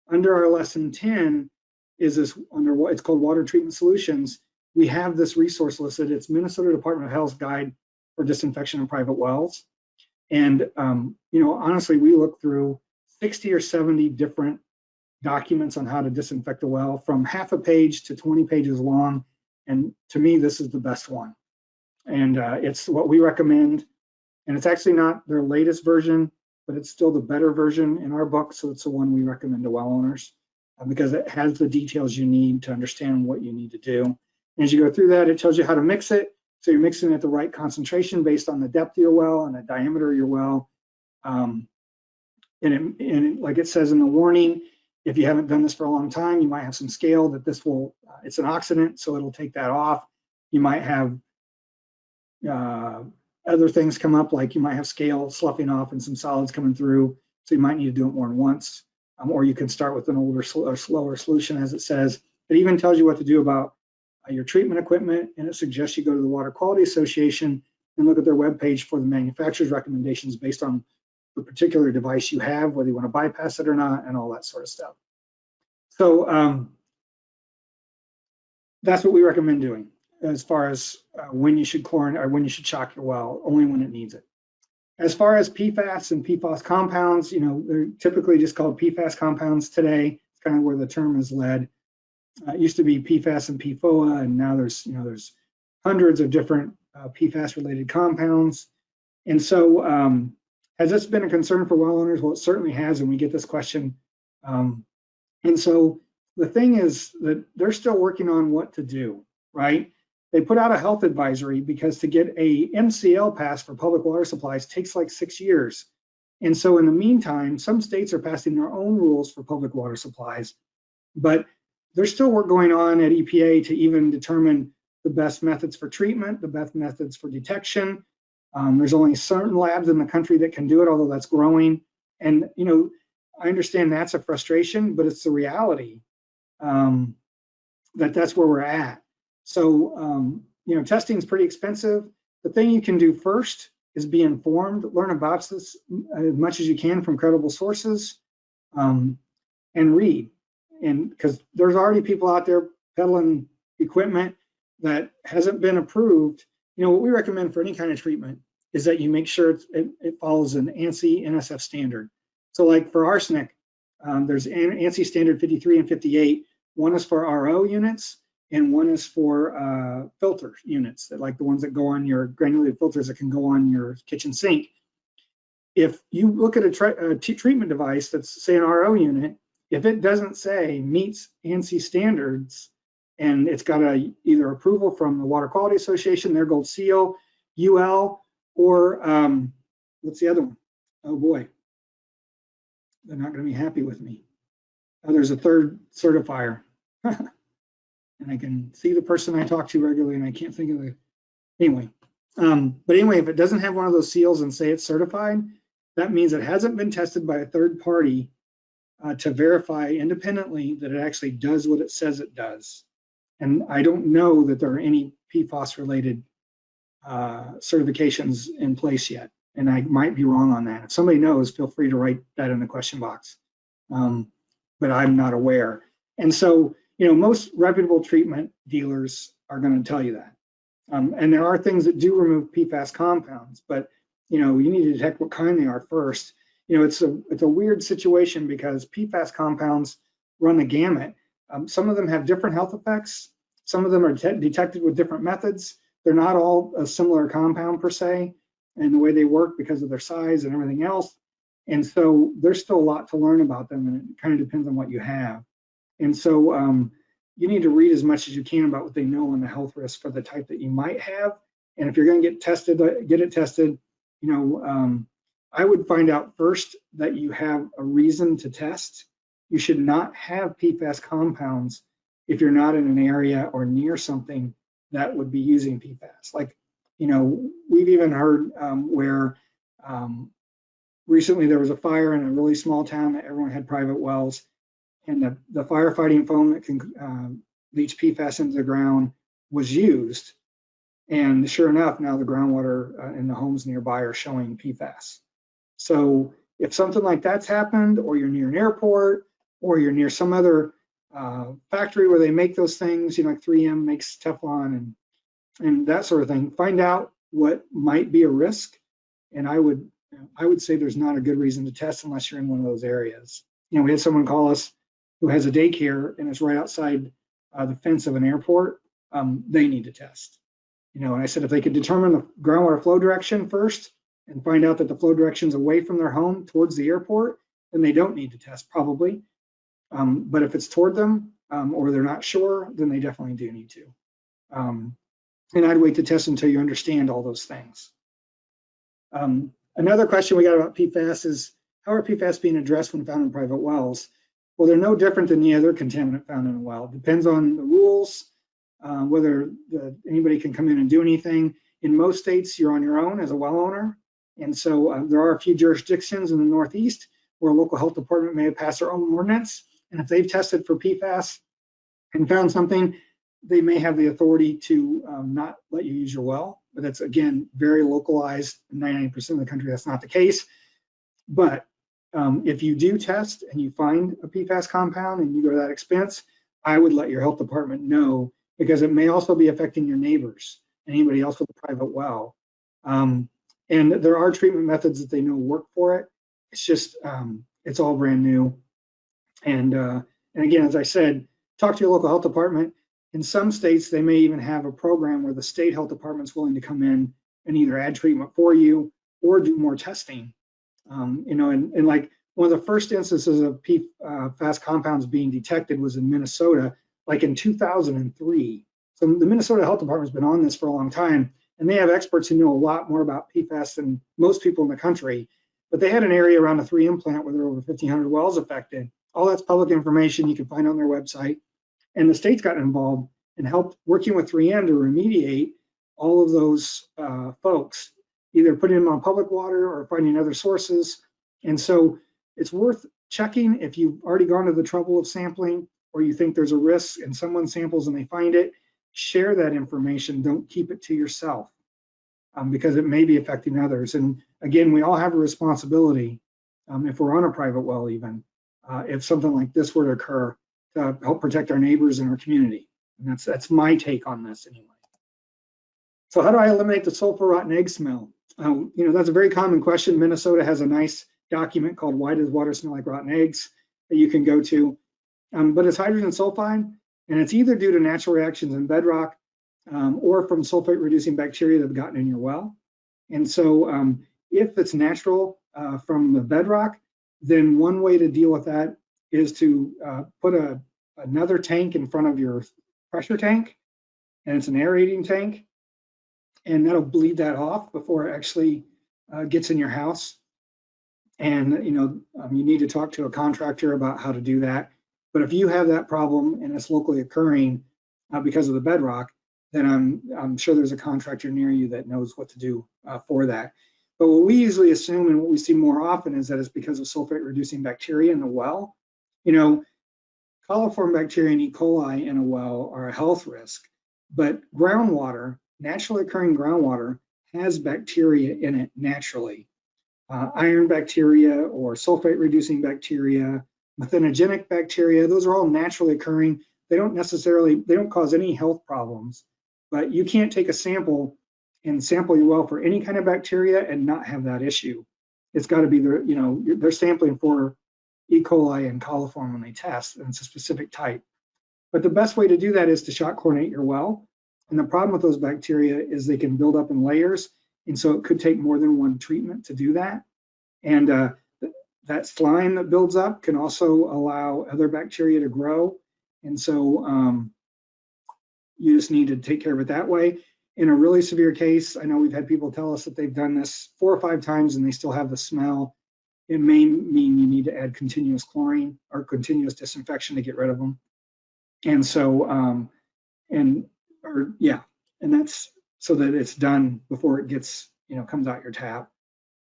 [SPEAKER 1] Under our lesson 10 is this, under what it's called Water Treatment Solutions. We have this resource listed. It's Minnesota Department of Health's Guide for Disinfection of Private Wells. And, you know, honestly, we looked through 60 or 70 different documents on how to disinfect a well, from half a page to 20 pages long. And to me, this is the best one. And it's what we recommend. And it's actually not their latest version, but it's still the better version in our book. So it's the one we recommend to well owners because it has the details you need to understand what you need to do. And as you go through that, it tells you how to mix it. So you're mixing it at the right concentration based on the depth of your well and the diameter of your well. And like it says in the warning, if you haven't done this for a long time, you might have some scale that this will, it's an oxidant, so it'll take that off. You might have other things come up, like you might have scale sloughing off and some solids coming through. So you might need to do it more than once. Or you can start with an older or slower solution, as it says. It even tells you what to do about your treatment equipment, and it suggests you go to the Water Quality Association and look at their webpage for the manufacturer's recommendations based on the particular device you have, whether you want to bypass it or not, and all that sort of stuff. So that's what we recommend doing as far as when you should chlorinate or when you should shock your well, only when it needs it. As far as PFAS and PFOS compounds, you know, they're typically just called PFAS compounds today. It's kind of where the term is led. It used to be PFAS and PFOA, and now there's hundreds of different PFAS-related compounds. And so, has this been a concern for well owners? Well, it certainly has, and we get this question. And so the thing is that they're still working on what to do, right? They put out a health advisory because to get a MCL pass for public water supplies takes like 6 years. And so in the meantime, some states are passing their own rules for public water supplies, but there's still work going on at EPA to even determine the best methods for treatment, the best methods for detection. There's only certain labs in the country that can do it, although that's growing. And, you know, I understand that's a frustration, but it's the reality that's where we're at. So, you know, testing is pretty expensive. The thing you can do first is be informed, learn about this as much as you can from credible sources, and read. And because there's already people out there peddling equipment that hasn't been approved. You know, what we recommend for any kind of treatment is that you make sure it follows an ANSI NSF standard. So like for arsenic, there's ANSI standard 53 and 58. One is for RO units and one is for filter units, that like the ones that go on your granulated filters that can go on your kitchen sink. If you look at a treatment device that's, say, an RO unit, if it doesn't say meets ANSI standards and it's got either approval from the Water Quality Association, their gold seal, UL, or what's the other one? Oh boy, they're not going to be happy with me. Oh, there's a third certifier. And I can see the person I talk to regularly and I can't think of the, anyway. But anyway, if it doesn't have one of those seals and say it's certified, that means it hasn't been tested by a third party to verify independently that it actually does what it says it does. And I don't know that there are any PFAS related certifications in place yet. And I might be wrong on that. If somebody knows, feel free to write that in the question box. But I'm not aware. And so, you know, most reputable treatment dealers are going to tell you that. And there are things that do remove PFAS compounds, but you know, you need to detect what kind they are first. You know, it's a weird situation because PFAS compounds run the gamut. Some of them have different health effects. Some of them are detected with different methods. They're not all a similar compound per se, and the way they work because of their size and everything else. And so there's still a lot to learn about them, and it kind of depends on what you have. And so you need to read as much as you can about what they know on the health risks for the type that you might have. And if you're going to get tested, get it tested. You know, I would find out first that you have a reason to test. You should not have PFAS compounds if you're not in an area or near something that would be using PFAS. Like, you know, we've even heard where recently there was a fire in a really small town that everyone had private wells, and the firefighting foam that can leach PFAS into the ground was used. And sure enough, now the groundwater in the homes nearby are showing PFAS. So if something like that's happened, or you're near an airport, or you're near some other factory where they make those things, you know, like 3M makes Teflon and that sort of thing, find out what might be a risk. And I would say there's not a good reason to test unless you're in one of those areas. You know, we had someone call us who has a daycare and it's right outside the fence of an airport. They need to test. You know, and I said if they could determine the groundwater flow direction first and find out that the flow direction is away from their home towards the airport, then they don't need to test probably. But if it's toward them or they're not sure, then they definitely do need to. And I'd wait to test until you understand all those things. Another question we got about PFAS is, how are PFAS being addressed when found in private wells? Well, they're no different than any other contaminant found in a well. It depends on the rules, whether anybody can come in and do anything. In most states, you're on your own as a well owner. And so there are a few jurisdictions in the Northeast where a local health department may have passed their own ordinance. And if they've tested for PFAS and found something, they may have the authority to not let you use your well. But that's, again, very localized. In 99% of the country, that's not the case. But if you do test and you find a PFAS compound and you go to that expense, I would let your health department know, because it may also be affecting your neighbors and anybody else with a private well. And there are treatment methods that they know work for it. It's just, it's all brand new. And again, as I said, talk to your local health department. In some states, they may even have a program where the state health department's willing to come in and either add treatment for you or do more testing. You know, and like one of the first instances of PFAS compounds being detected was in Minnesota, like in 2003. So the Minnesota Health Department's been on this for a long time, and they have experts who know a lot more about PFAS than most people in the country. But they had an area around a 3M plant where there were over 1,500 wells affected. All that's public information you can find on their website. And the state's got involved and helped working with 3M to remediate all of those folks, either putting them on public water or finding other sources. And so it's worth checking. If you've already gone to the trouble of sampling, or you think there's a risk and someone samples and they find it, share that information. Don't keep it to yourself, because it may be affecting others. And again, we all have a responsibility, if we're on a private well even, if something like this were to occur, to help protect our neighbors and our community. And that's my take on this anyway. So how do I eliminate the sulfur rotten egg smell? That's a very common question. Minnesota has a nice document called Why Does Water Smell Like Rotten Eggs that you can go to. But it's hydrogen sulfide, and it's either due to natural reactions in bedrock or from sulfate reducing bacteria that have gotten in your well. And so if it's natural from the bedrock, then one way to deal with that is to put another tank in front of your pressure tank, and it's an aerating tank, and that'll bleed that off before it actually gets in your house. And you need to talk to a contractor about how to do that. But if you have that problem and it's locally occurring because of the bedrock, then I'm sure there's a contractor near you that knows what to do for that. But what we usually assume and what we see more often is that it's because of sulfate reducing bacteria in the well. Coliform bacteria and E. coli in a well are a health risk, but groundwater, naturally occurring groundwater, has bacteria in it naturally. Iron bacteria or sulfate reducing bacteria, methanogenic bacteria, those are all naturally occurring. They don't cause any health problems, but you can't take a sample and sample your well for any kind of bacteria and not have that issue. It's got to be they're sampling for E. coli and coliform when they test, and it's a specific type. But the best way to do that is to shock chlorinate your well. And the problem with those bacteria is they can build up in layers, and so it could take more than one treatment to do that. And that slime that builds up can also allow other bacteria to grow. And so you just need to take care of it that way. In a really severe case, I know we've had people tell us that they've done this 4 or 5 times and they still have the smell. It may mean you need to add continuous chlorine or continuous disinfection to get rid of them. And so, and that's so that it's done before it gets, comes out your tap.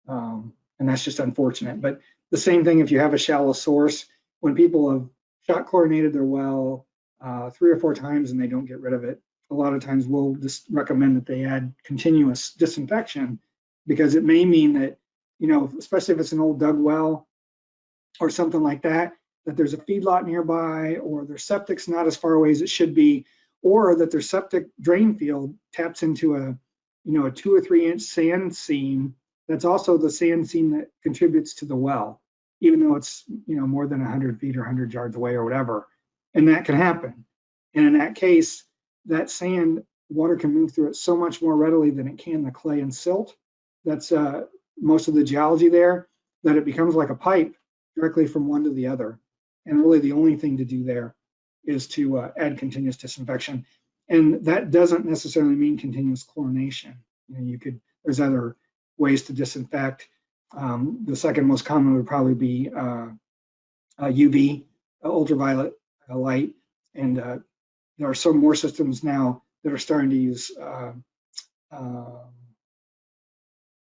[SPEAKER 1] And that's just unfortunate. But the same thing if you have a shallow source, when people have shock chlorinated their well 3 or 4 times and they don't get rid of it, a lot of times we'll just recommend that they add continuous disinfection, because it may mean that, especially if it's an old dug well or something like that, that there's a feedlot nearby, or their septic's not as far away as it should be, or that their septic drain field taps into a 2 or 3 inch sand seam. That's also the sand seam that contributes to the well, even though it's more than 100 feet or 100 yards away or whatever. And that can happen. And in that case, that sand, water can move through it so much more readily than it can the clay and silt. That's most of the geology there, that it becomes like a pipe directly from one to the other. And really the only thing to do there is to add continuous disinfection. And that doesn't necessarily mean continuous chlorination. There's other ways to disinfect. The second most common would probably be UV, ultraviolet light. And there are some more systems now that are starting to use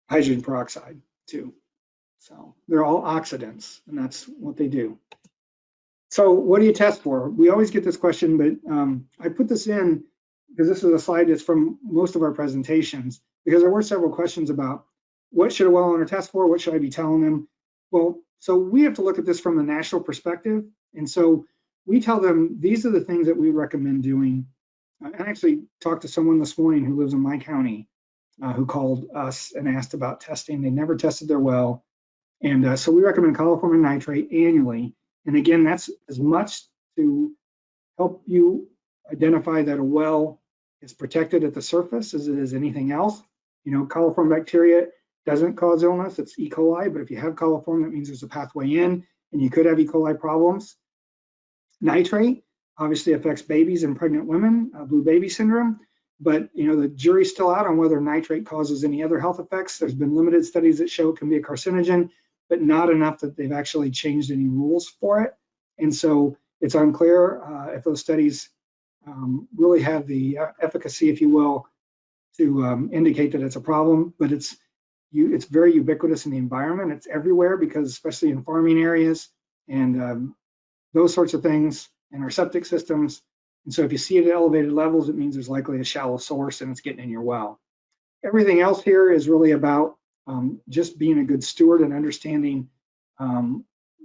[SPEAKER 1] hydrogen peroxide too. So they're all oxidants, and that's what they do. So what do you test for? We always get this question, but I put this in because this is a slide that's from most of our presentations, because there were several questions about what should a well owner test for? What should I be telling them? Well, so we have to look at this from the national perspective. And so we tell them, these are the things that we recommend doing. I actually talked to someone this morning who lives in my county who called us and asked about testing. They never tested their well. And so we recommend coliform and nitrate annually. And again, that's as much to help you identify that a well is protected at the surface as it is anything else. Coliform bacteria doesn't cause illness, it's E. coli, but if you have coliform, that means there's a pathway in, and you could have E. coli problems. Nitrate obviously affects babies and pregnant women, blue baby syndrome, but the jury's still out on whether nitrate causes any other health effects. There's been limited studies that show it can be a carcinogen, but not enough that they've actually changed any rules for it. And so it's unclear if those studies really have the efficacy, if you will, to indicate that it's a problem, but it's very ubiquitous in the environment. It's everywhere, because especially in farming areas, and those sorts of things, and our septic systems. And so if you see it at elevated levels, it means there's likely a shallow source and it's getting in your well. Everything else here is really about just being a good steward and understanding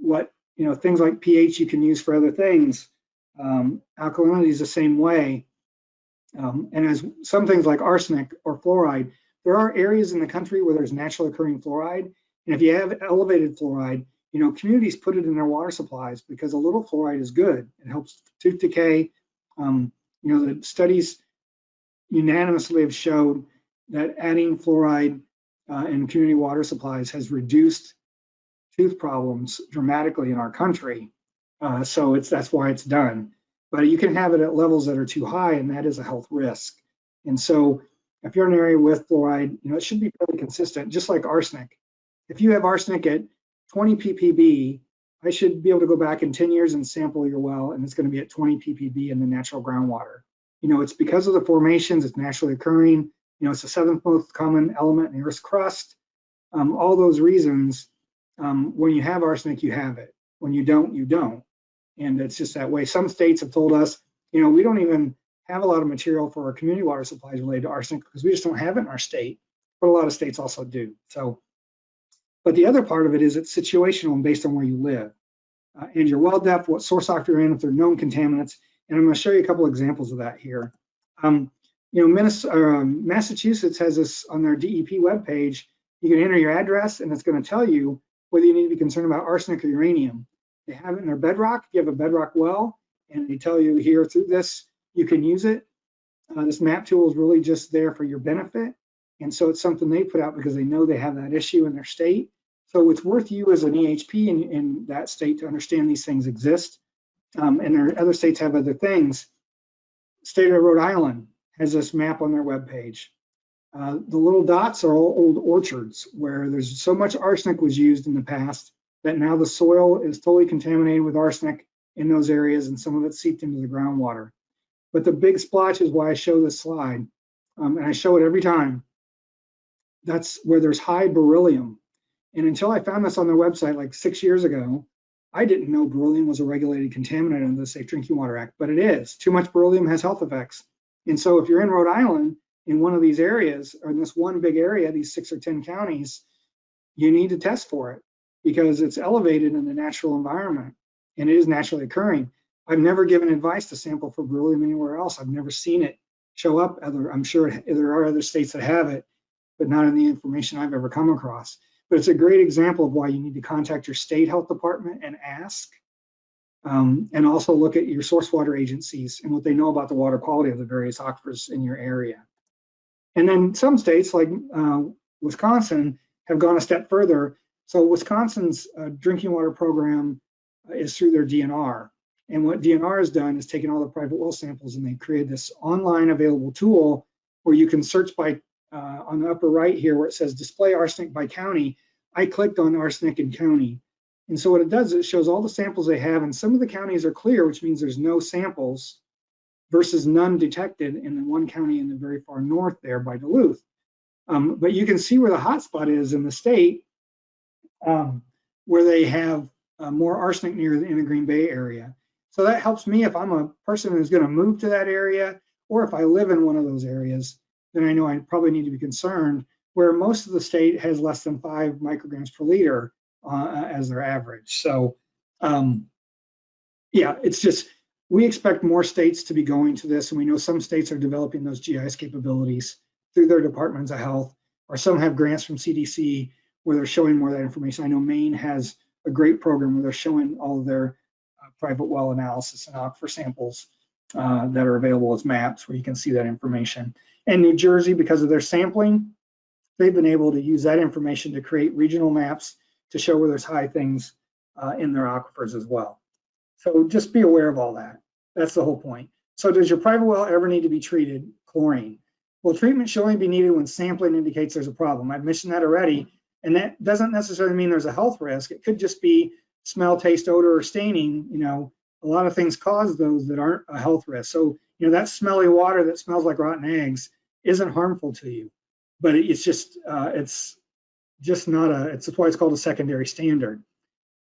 [SPEAKER 1] what, things like pH you can use for other things. Alkalinity is the same way. And as some things like arsenic or fluoride, there are areas in the country where there's naturally occurring fluoride. And if you have elevated fluoride, communities put it in their water supplies because a little fluoride is good. It helps tooth decay. The studies unanimously have showed that adding fluoride in community water supplies has reduced tooth problems dramatically in our country. So that's why it's done. But you can have it at levels that are too high, and that is a health risk. And so if you're in an area with fluoride, it should be fairly consistent, just like arsenic. If you have arsenic at 20 ppb, I should be able to go back in 10 years and sample your well, and it's going to be at 20 ppb in the natural groundwater. It's because of the formations, it's naturally occurring. It's the seventh most common element in the Earth's crust. All those reasons, when you have arsenic, you have it. When you don't, you don't. And it's just that way. Some states have told us, we don't even have a lot of material for our community water supplies related to arsenic because we just don't have it in our state. But a lot of states also do. So, but the other part of it is it's situational and based on where you live and your well depth, what source aquifer you're in, if there are known contaminants. And I'm going to show you a couple examples of that here. Massachusetts has this on their DEP webpage. You can enter your address and it's going to tell you whether you need to be concerned about arsenic or uranium. They have it in their bedrock. If you have a bedrock well, and they tell you here through this, you can use it. This map tool is really just there for your benefit. And so it's something they put out because they know they have that issue in their state. So it's worth you as an EHP in that state to understand these things exist. And other states have other things. State of Rhode Island has this map on their webpage. The little dots are all old orchards where there's so much arsenic was used in the past that now the soil is totally contaminated with arsenic in those areas, and some of it seeped into the groundwater. But the big splotch is why I show this slide, and I show it every time. That's where there's high beryllium. And until I found this on their website like 6 years ago, I didn't know beryllium was a regulated contaminant under the Safe Drinking Water Act, but it is. Too much beryllium has health effects. And so if you're in Rhode Island, in one of these areas, or in this one big area, these 6 or 10 counties, you need to test for it because it's elevated in the natural environment and it is naturally occurring. I've never given advice to sample for beryllium anywhere else. I've never seen it show up. I'm sure there are other states that have it, but not in the information I've ever come across. But it's a great example of why you need to contact your state health department and ask, and also look at your source water agencies and what they know about the water quality of the various aquifers in your area. And then some states like Wisconsin have gone a step further. So Wisconsin's drinking water program is through their DNR. And what DNR has done is taken all the private well samples and they created this online available tool where you can search by, on the upper right here where it says display arsenic by county. I clicked on arsenic in county. And so what it does is it shows all the samples they have, and some of the counties are clear, which means there's no samples versus none detected in the one county in the very far north there by Duluth. But you can see where the hot spot is in the state, where they have more arsenic near in the Green Bay area. So that helps me if I'm a person who's going to move to that area, or if I live in one of those areas, then I know I probably need to be concerned, where most of the state has less than 5 micrograms per liter as their average. So yeah, it's just, we expect more states to be going to this, and we know some states are developing those GIS capabilities through their departments of health, or some have grants from CDC where they're showing more of that information. I know Maine has a great program where they're showing all of their private well analysis and aquifer samples that are available as maps where you can see that information. And New Jersey, because of their sampling, they've been able to use that information to create regional maps to show where there's high things in their aquifers as well. So just be aware of all that. That's the whole point. So does your private well ever need to be treated? Chlorine. Well, treatment should only be needed when sampling indicates there's a problem. I've mentioned that already, and that doesn't necessarily mean there's a health risk. It could just be smell, taste, odor, or staining. You know, a lot of things cause those that aren't a health risk. So, you know, that smelly water that smells like rotten eggs isn't harmful to you, but it's just not a, it's why it's called a secondary standard.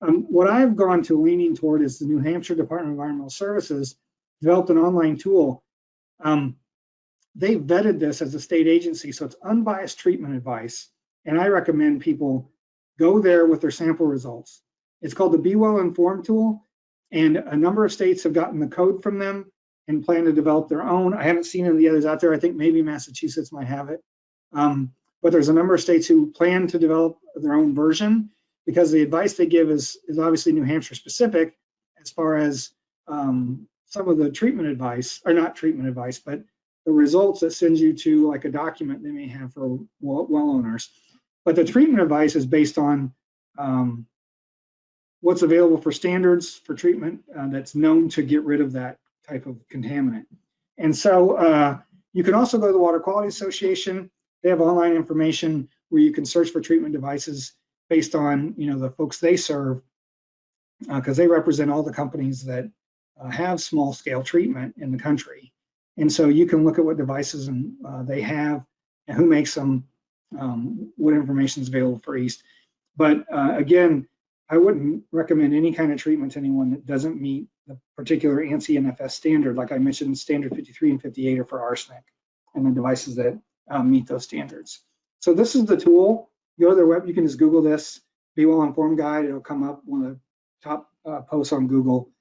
[SPEAKER 1] What I've gone to leaning toward is the New Hampshire Department of Environmental Services developed an online tool. They vetted this as a state agency, so it's unbiased treatment advice. And I recommend people go there with their sample results. It's called the Be Well Informed tool, and a number of states have gotten the code from them and plan to develop their own. I haven't seen any of the others out there. I think maybe Massachusetts might have it. But there's a number of states who plan to develop their own version, because the advice they give is obviously New Hampshire specific as far as some of the treatment advice, or not treatment advice, but the results that sends you to like a document they may have for well owners. But the treatment advice is based on what's available for standards for treatment that's known to get rid of that type of contaminant. And so you can also go to the Water Quality Association. They have online information where you can search for treatment devices based on the folks they serve, because they represent all the companies that have small scale treatment in the country. And so you can look at what devices they have and who makes them, what information is available for each. But again, I wouldn't recommend any kind of treatment to anyone that doesn't meet the particular ANSI NFS standard. Like I mentioned, standard 53 and 58 are for arsenic, and the devices that meet those standards. So this is the tool. Go to their web, you can just Google this, Be Well Informed Guide. It'll come up, one of the top posts on Google.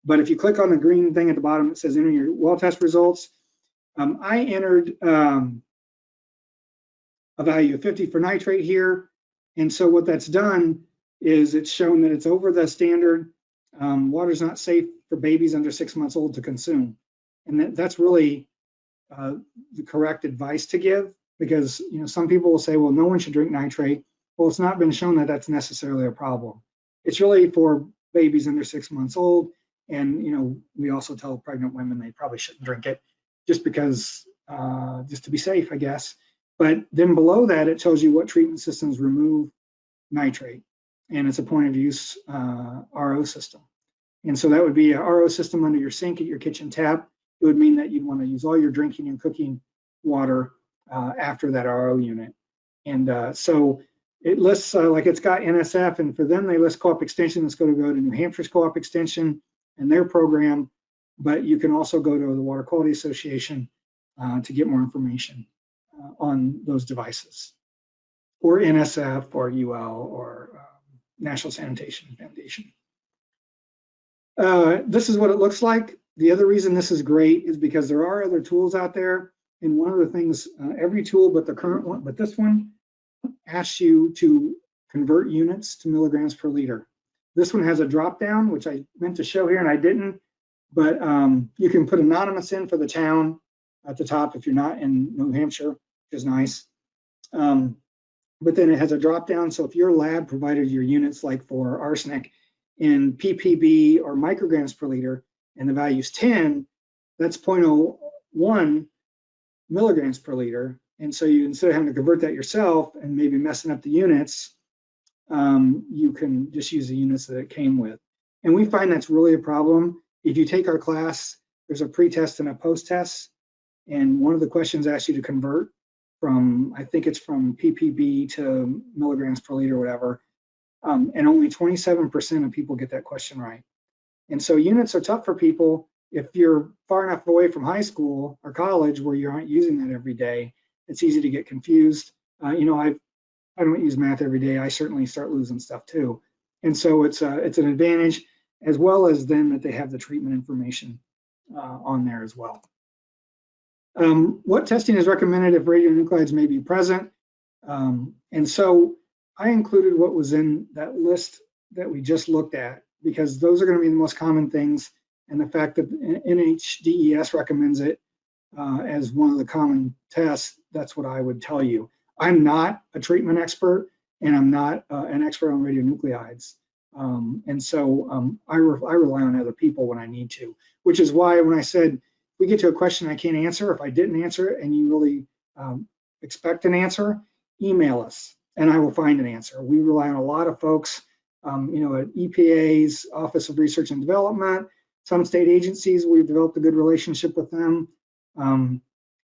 [SPEAKER 1] But if you click on the green thing at the bottom, it says enter your well test results. I entered a value of 50 for nitrate here. And so what that's done is it's shown that it's over the standard. Water's not safe for babies under 6 months old to consume. And that's really the correct advice to give, because some people will say, well, no one should drink nitrate. Well, it's not been shown that that's necessarily a problem. It's really for babies under 6 months old. And we also tell pregnant women they probably shouldn't drink it just because, just to be safe, I guess. But then below that, it tells you what treatment systems remove nitrate, and it's a point of use RO system. And so that would be a RO system under your sink at your kitchen tap. It would mean that you'd want to use all your drinking and cooking water after that RO unit. And so it lists, like it's got NSF, and for them, they list co-op extension. Let's go to New Hampshire's co-op extension and their program, but you can also go to the Water Quality Association to get more information on those devices, or NSF, or UL, or National Sanitation Foundation. This is what it looks like. The other reason this is great is because there are other tools out there, and one of the things, every tool but the current one, but this one asks you to convert units to milligrams per liter. This one has a drop down, which I meant to show here and I didn't, but you can put anonymous in for the town at the top if you're not in New Hampshire, which is nice. But then it has a drop down, so if your lab provided your units, like for arsenic in ppb or micrograms per liter, and the value is 10, that's 0.01 milligrams per liter. And so you, instead of having to convert that yourself and maybe messing up the units, you can just use the units that it came with. And we find that's really a problem. If you take our class, there's a pre-test and a post-test, and one of the questions asks you to convert from, I think it's from ppb to milligrams per liter or whatever, and only 27% of people get that question right. And so units are tough for people. If you're far enough away from high school or college where you aren't using that every day, it's easy to get confused. I don't use math every day. I certainly start losing stuff too. And so it's an advantage, as well as then that they have the treatment information on there as well. What testing is recommended if radionuclides may be present? And so I included what was in that list that we just looked at, because those are going to be the most common things. And the fact that NHDES recommends it as one of the common tests, that's what I would tell you. I'm not a treatment expert, and I'm not an expert on radionuclides. And so I rely on other people when I need to, which is why when I said, we get to a question I can't answer, if I didn't answer it and you really expect an answer, email us and I will find an answer. We rely on a lot of folks, at EPA's Office of Research and Development, some state agencies, we've developed a good relationship with them.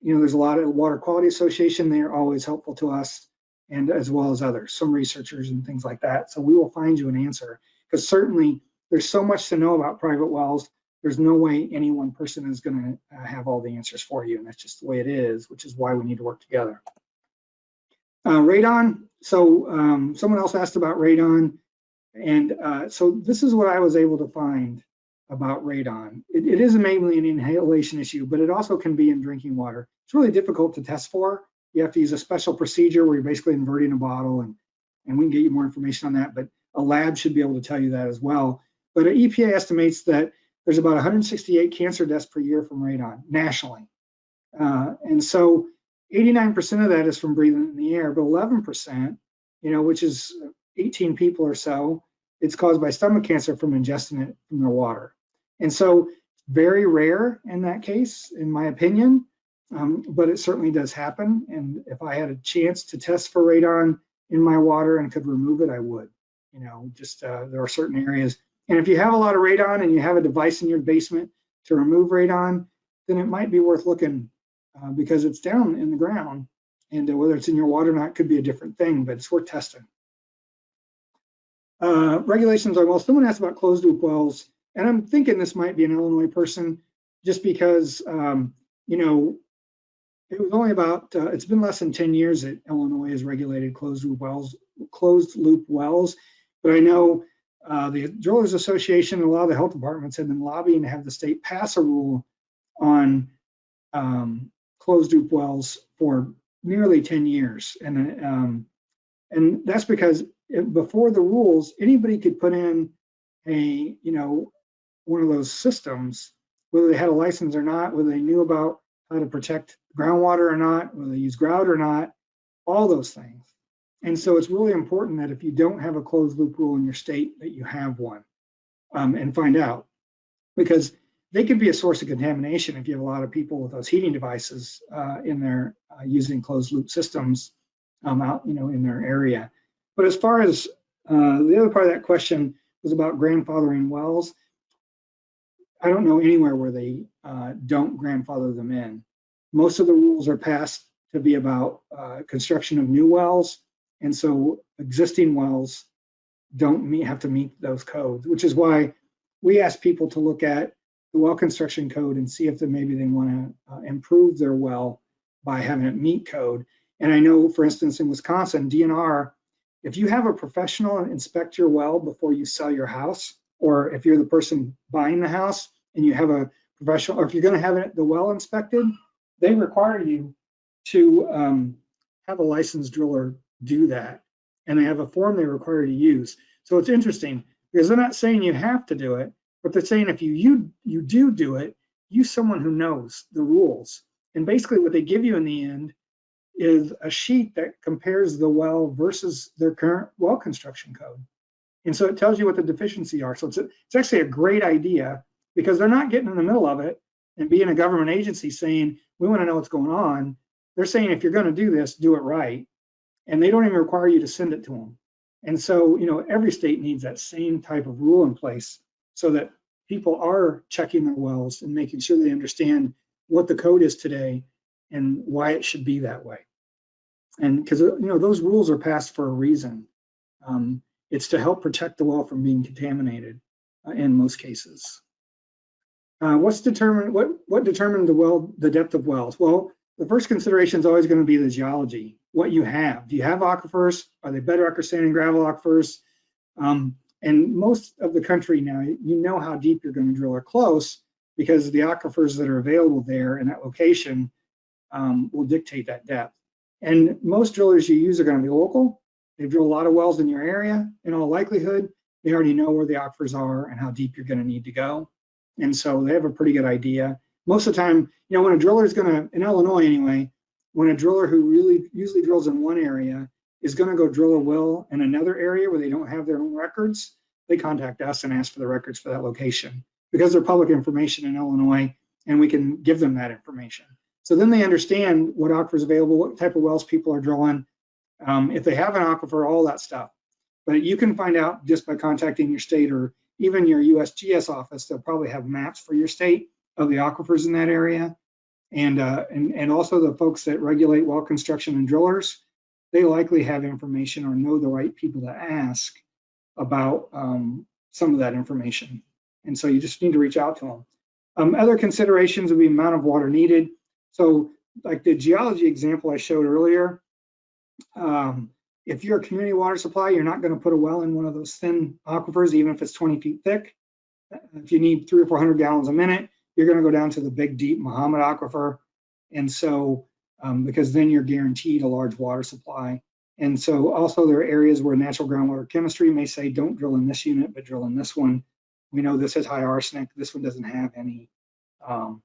[SPEAKER 1] There's a lot of Water Quality Association, they're always helpful to us, and as well as others, some researchers and things like that. So we will find you an answer. because certainly there's so much to know about private wells. There's no way any one person is going to have all the answers for you, and that's just the way it is, which is why we need to work together. Radon. So someone else asked about radon, and so this is what I was able to find about radon. It is mainly an inhalation issue, but it also can be in drinking water. It's really difficult to test for. You have to use a special procedure where you're basically inverting a bottle, and we can get you more information on that, but a lab should be able to tell you that as well. But EPA estimates that there's about 168 cancer deaths per year from radon nationally. And so 89% of that is from breathing in the air, but 11%, which is 18 people or so, it's caused by stomach cancer from ingesting it from their water. And so very rare in that case, in my opinion, but it certainly does happen. And if I had a chance to test for radon in my water and could remove it, I would. There are certain areas. And if you have a lot of radon and you have a device in your basement to remove radon, then it might be worth looking because it's down in the ground. And whether it's in your water or not could be a different thing, but it's worth testing. Regulations on wells. Someone asked about closed loop wells, and I'm thinking this might be an Illinois person just because, it was only about, it's been less than 10 years that Illinois has regulated closed loop wells. But I know the Drillers Association and a lot of the health departments have been lobbying to have the state pass a rule on closed loop wells for nearly 10 years. And that's because before the rules, anybody could put in a, one of those systems, whether they had a license or not, whether they knew about how to protect groundwater or not, whether they use grout or not, all those things. And so it's really important that if you don't have a closed loop rule in your state, that you have one and find out, because they could be a source of contamination if you have a lot of people with those heating devices in there using closed loop systems out, in their area. But as far as the other part of that question was about grandfathering wells, I don't know anywhere where they don't grandfather them in. Most of the rules are passed to be about construction of new wells, and so existing wells don't have to meet those codes, which is why we ask people to look at the well construction code and see if maybe they want to improve their well by having it meet code. And I know, for instance, in Wisconsin, DNR, if you have a professional inspect your well before you sell your house, or if you're the person buying the house and you have a professional, or if you're going to have the well inspected, they require you to have a licensed driller do that. And they have a form they require you to use. So it's interesting because they're not saying you have to do it, but they're saying if you do it, use someone who knows the rules. And basically what they give you in the end is a sheet that compares the well versus their current well construction code. And so it tells you what the deficiencies are. So it's actually a great idea because they're not getting in the middle of it and being a government agency saying, we want to know what's going on. They're saying, if you're going to do this, do it right. And they don't even require you to send it to them. And so, every state needs that same type of rule in place so that people are checking their wells and making sure they understand what the code is today and why it should be that way. And because, those rules are passed for a reason. It's to help protect the well from being contaminated in most cases. What determined the depth of wells? Well, the first consideration is always going to be the geology, what you have. Do you have aquifers? Are they bedrock or sand and gravel aquifers? And most of the country now, you know how deep you're going to drill or close because the aquifers that are available there in that location will dictate that depth. And most drillers you use are going to be local. They drill a lot of wells in your area. In all likelihood, they already know where the aquifers are and how deep you're going to need to go. And so they have a pretty good idea. Most of the time, when a driller is going to, in Illinois anyway, when a driller who really usually drills in one area is going to go drill a well in another area where they don't have their own records, they contact us and ask for the records for that location because they're public information in Illinois and we can give them that information. So then they understand what aquifer is available, what type of wells people are drilling, if they have an aquifer, all that stuff. But you can find out just by contacting your state or even your USGS office. They'll probably have maps for your state of the aquifers in that area. And also the folks that regulate well construction and drillers, they likely have information or know the right people to ask about some of that information. And so you just need to reach out to them. Other considerations would be amount of water needed. So like the geology example I showed earlier, if you're a community water supply, you're not going to put a well in one of those thin aquifers, even if it's 20 feet thick. If you need 300 or 400 gallons a minute, you're going to go down to the big, deep Muhammad aquifer. And so, because then you're guaranteed a large water supply. And so also there are areas where natural groundwater chemistry may say, don't drill in this unit, but drill in this one. We know this has high arsenic. This one doesn't have any. And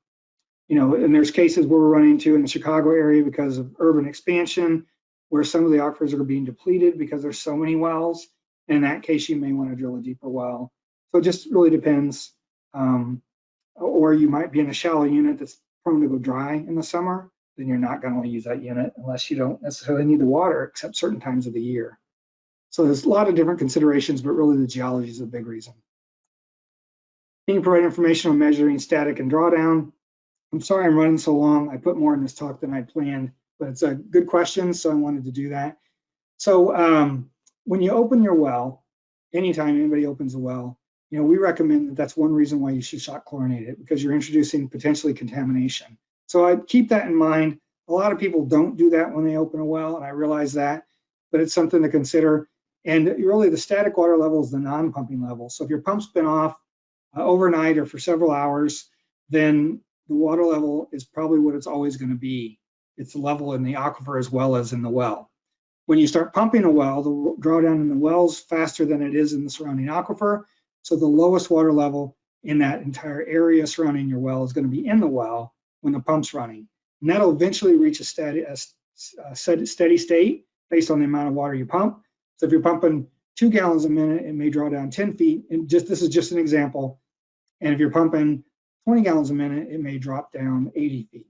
[SPEAKER 1] there's cases where we're running into in the Chicago area because of urban expansion, where some of the aquifers are being depleted because there's so many wells. And in that case, you may want to drill a deeper well. So it just really depends. Or you might be in a shallow unit that's prone to go dry in the summer, then you're not going to want to use that unit unless you don't necessarily need the water except certain times of the year. So there's a lot of different considerations, but really the geology is a big reason. Can you provide information on measuring static and drawdown? I'm sorry I'm running so long. I put more in this talk than I planned, but it's a good question, so I wanted to do that. So when you open your well, anytime anybody opens a well, we recommend that that's one reason why you should shock chlorinate it, because you're introducing potentially contamination. So I keep that in mind. A lot of people don't do that when they open a well, and I realize that, but it's something to consider. And really the static water level is the non-pumping level. So if your pump's been off overnight or for several hours, then the water level is probably what it's always going to be. It's the level in the aquifer as well as in the well. When you start pumping a well, the drawdown in the well's faster than it is in the surrounding aquifer. So the lowest water level in that entire area surrounding your well is going to be in the well when the pump's running. And that'll eventually reach a steady state based on the amount of water you pump. So if you're pumping 2 gallons a minute, it may draw down 10 feet. And this is just an example. And if you're pumping 20 gallons a minute, it may drop down 80 feet.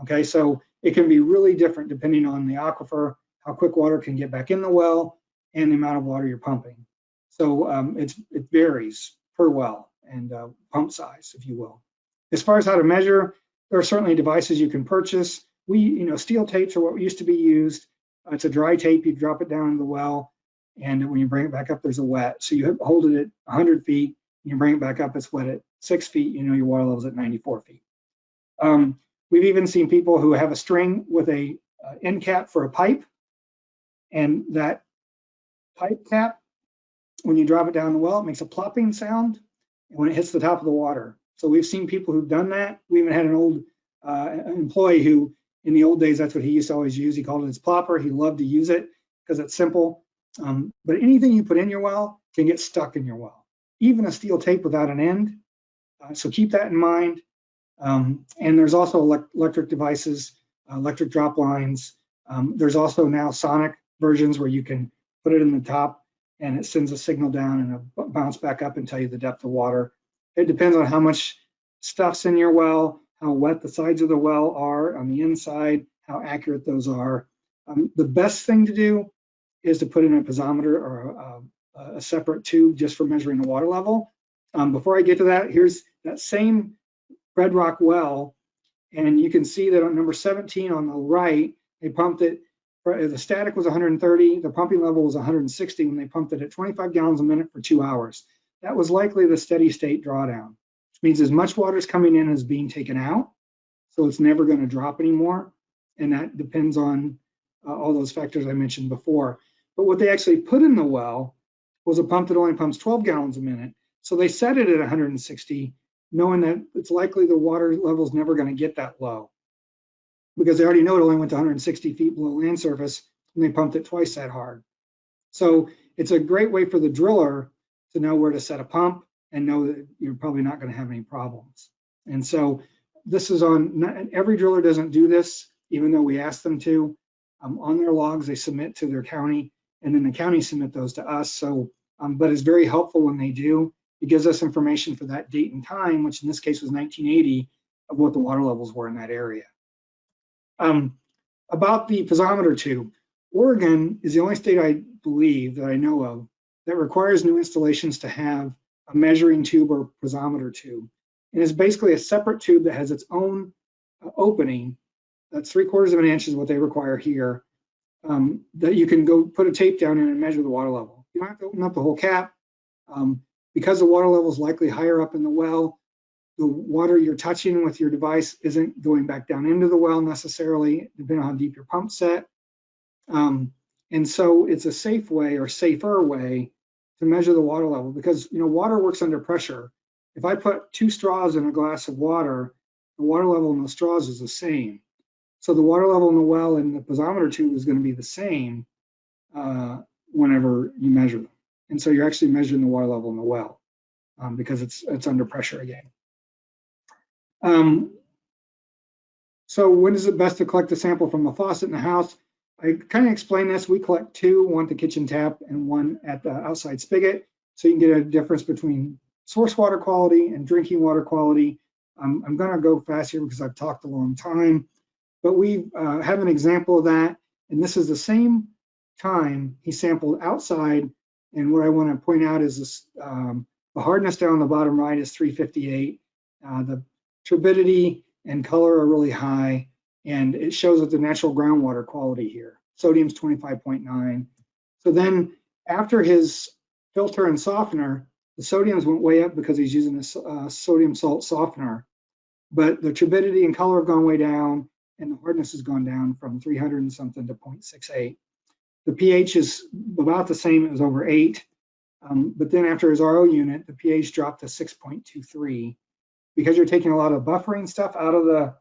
[SPEAKER 1] Okay, so it can be really different depending on the aquifer, how quick water can get back in the well, and the amount of water you're pumping. So it varies per well and pump size, if you will. As far as how to measure, there are certainly devices you can purchase. Steel tapes are what used to be used. It's a dry tape. You drop it down in the well, and when you bring it back up, there's a wet. So you hold it at 100 feet, and you bring it back up, it's wet at 6 feet. Your water level's at 94 feet. We've even seen people who have a string with a end cap for a pipe, and that pipe cap, when you drop it down the well, it makes a plopping sound when it hits the top of the water. So we've seen people who've done that. We even had an old employee who, in the old days, that's what he used to always use. He called it his plopper. He loved to use it because it's simple. But anything you put in your well can get stuck in your well, even a steel tape without an end. So keep that in mind. And there's also electric devices, electric drop lines. There's also now sonic versions where you can put it in the top and it sends a signal down and it'll bounce back up and tell you the depth of water. It depends on how much stuff's in your well, how wet the sides of the well are on the inside, how accurate those are. The best thing to do is to put in a piezometer or a separate tube just for measuring the water level. Before I get to that, here's that same Bedrock well, and you can see that on number 17 on the right, they pumped it, the static was 130, the pumping level was 160 when they pumped it at 25 gallons a minute for 2 hours. That was likely the steady state drawdown, which means as much water is coming in as being taken out, so it's never going to drop anymore, and that depends on all those factors I mentioned before. But what they actually put in the well was a pump that only pumps 12 gallons a minute, so they set it at 160, knowing that it's likely the water level is never going to get that low, because they already know it only went to 160 feet below land surface and they pumped it twice that hard. So it's a great way for the driller to know where to set a pump and know that you're probably not going to have any problems. And so this is on, every driller doesn't do this, even though we ask them to. On their logs, they submit to their county, and then the county submit those to us. So, but it's very helpful when they do. It gives us information for that date and time, which in this case was 1980, of what the water levels were in that area. About the piezometer tube, Oregon is the only state I believe that I know of that requires new installations to have a measuring tube or piezometer tube. And it's basically a separate tube that has its own opening. That's 3/4 of an inch is what they require here, that you can go put a tape down in and measure the water level. You don't have to open up the whole cap. because the water level is likely higher up in the well, the water you're touching with your device isn't going back down into the well necessarily, depending on how deep your pump's set. And so it's a safe way or safer way to measure the water level, because water works under pressure. If I put 2 straws in a glass of water, the water level in the straws is the same. So the water level in the well and the piezometer tube is going to be the same whenever you measure them. And so you're actually measuring the water level in the well because it's under pressure again. So when is it best to collect a sample from a faucet in the house? I kind of explained this. We collect 2, one at the kitchen tap and one at the outside spigot. So you can get a difference between source water quality and drinking water quality. I'm going to go fast here because I've talked a long time, but we have an example of that. And this is the same time he sampled outside. And what I want to point out is this, the hardness down the bottom right is 358. The turbidity and color are really high, and it shows that the natural groundwater quality here. Sodium's 25.9. So then after his filter and softener, the sodiums went way up because he's using a sodium salt softener, but the turbidity and color have gone way down, and the hardness has gone down from 300 and something to 0.68. The pH is about the same, it was over 8, but then after his RO unit, the pH dropped to 6.23. Because you're taking a lot of buffering stuff out of the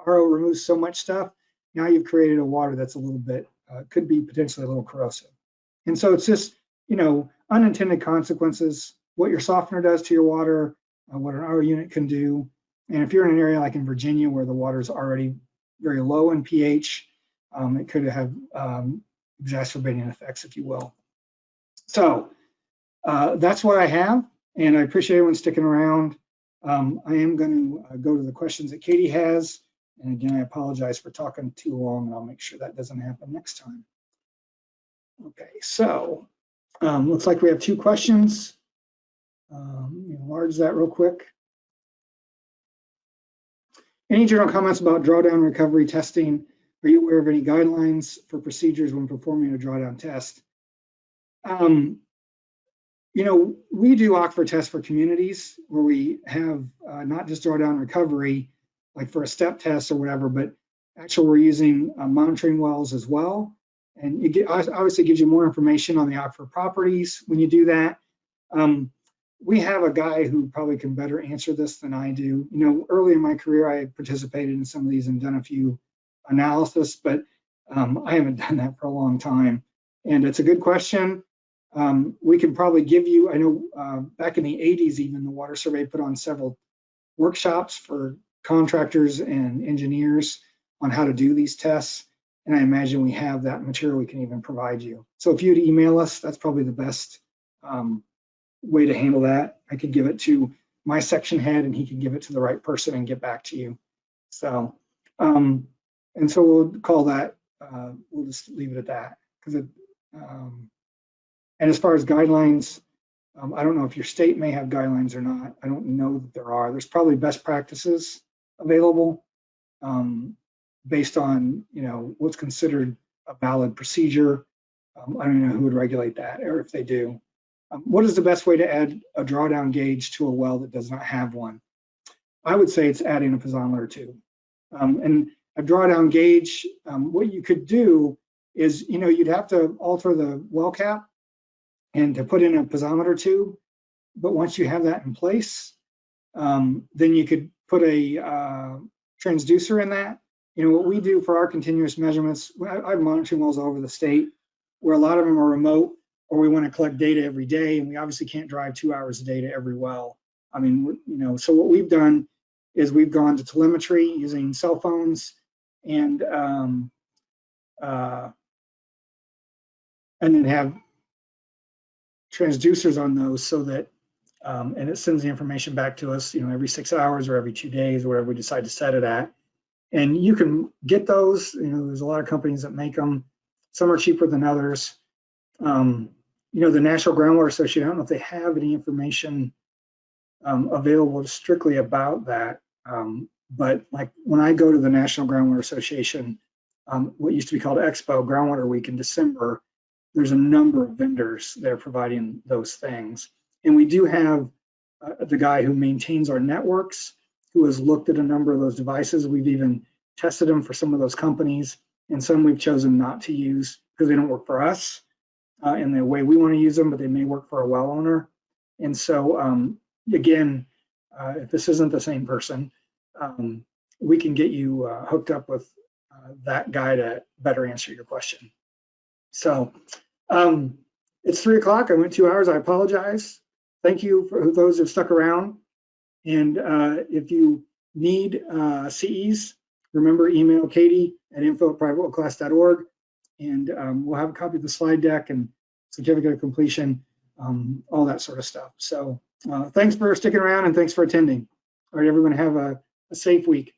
[SPEAKER 1] RO, removes so much stuff, now you've created a water that's a little bit, could be potentially a little corrosive. And so it's just, unintended consequences, what your softener does to your water, what an RO unit can do. And if you're in an area like in Virginia where the water is already very low in pH, it could have exacerbating effects, if you will. So that's what I have, and I appreciate everyone sticking around. I am going to go to the questions that Katie has. And again, I apologize for talking too long, and I'll make sure that doesn't happen next time. Okay, so looks like we have 2 questions. Enlarge that real quick. Any general comments about drawdown recovery testing? Are you aware of any guidelines for procedures when performing a drawdown test? We do Aquifer tests for communities where we have not just drawdown recovery, like for a step test or whatever, but actually we're using monitoring wells as well. And obviously gives you more information on the aquifer properties when you do that. We have a guy who probably can better answer this than I do. Early in my career, I participated in some of these and done a few analysis, but I haven't done that for a long time. And it's a good question. We can probably give you, I know back in the 80s, even the Water Survey put on several workshops for contractors and engineers on how to do these tests. And I imagine we have that material we can even provide you. So if you'd email us, that's probably the best way to handle that. I could give it to my section head and he can give it to the right person and get back to you. So, and so we'll call that, we'll just leave it at that. Because and as far as guidelines, I don't know if your state may have guidelines or not. I don't know that there are. There's probably best practices available based on what's considered a valid procedure. I don't know who would regulate that, or if they do. What is the best way to add a drawdown gauge to a well that does not have one? I would say it's adding a piezometer tube. And a drawdown gauge, what you could do is, you'd have to alter the well cap and to put in a piezometer tube. But once you have that in place, then you could put a transducer in that. What we do for our continuous measurements, I have monitoring wells all over the state where a lot of them are remote, or we want to collect data every day, and we obviously can't drive 2 hours a day to every well. I mean, so what we've done is we've gone to telemetry using cell phones and then have transducers on those so that, and it sends the information back to us, every 6 hours or every 2 days, wherever we decide to set it at. And you can get those, there's a lot of companies that make them. Some are cheaper than others. The National Groundwater Association, I don't know if they have any information available strictly about that. But like when I go to the National Groundwater Association, what used to be called Expo Groundwater Week in December, there's a number of vendors that are providing those things. And we do have the guy who maintains our networks, who has looked at a number of those devices. We've even tested them for some of those companies, and some we've chosen not to use because they don't work for us in the way we want to use them, but they may work for a well owner. And so, again, if this isn't the same person, we can get you hooked up with that guy to better answer your question. So it's 3 o'clock. I went 2 hours. I apologize. Thank you for those who've stuck around. And if you need CEs, remember, email Katie at info@privatewellclass.org, and we'll have a copy of the slide deck and certificate of completion, all that sort of stuff. So thanks for sticking around, and thanks for attending. All right, everyone, have a safe week.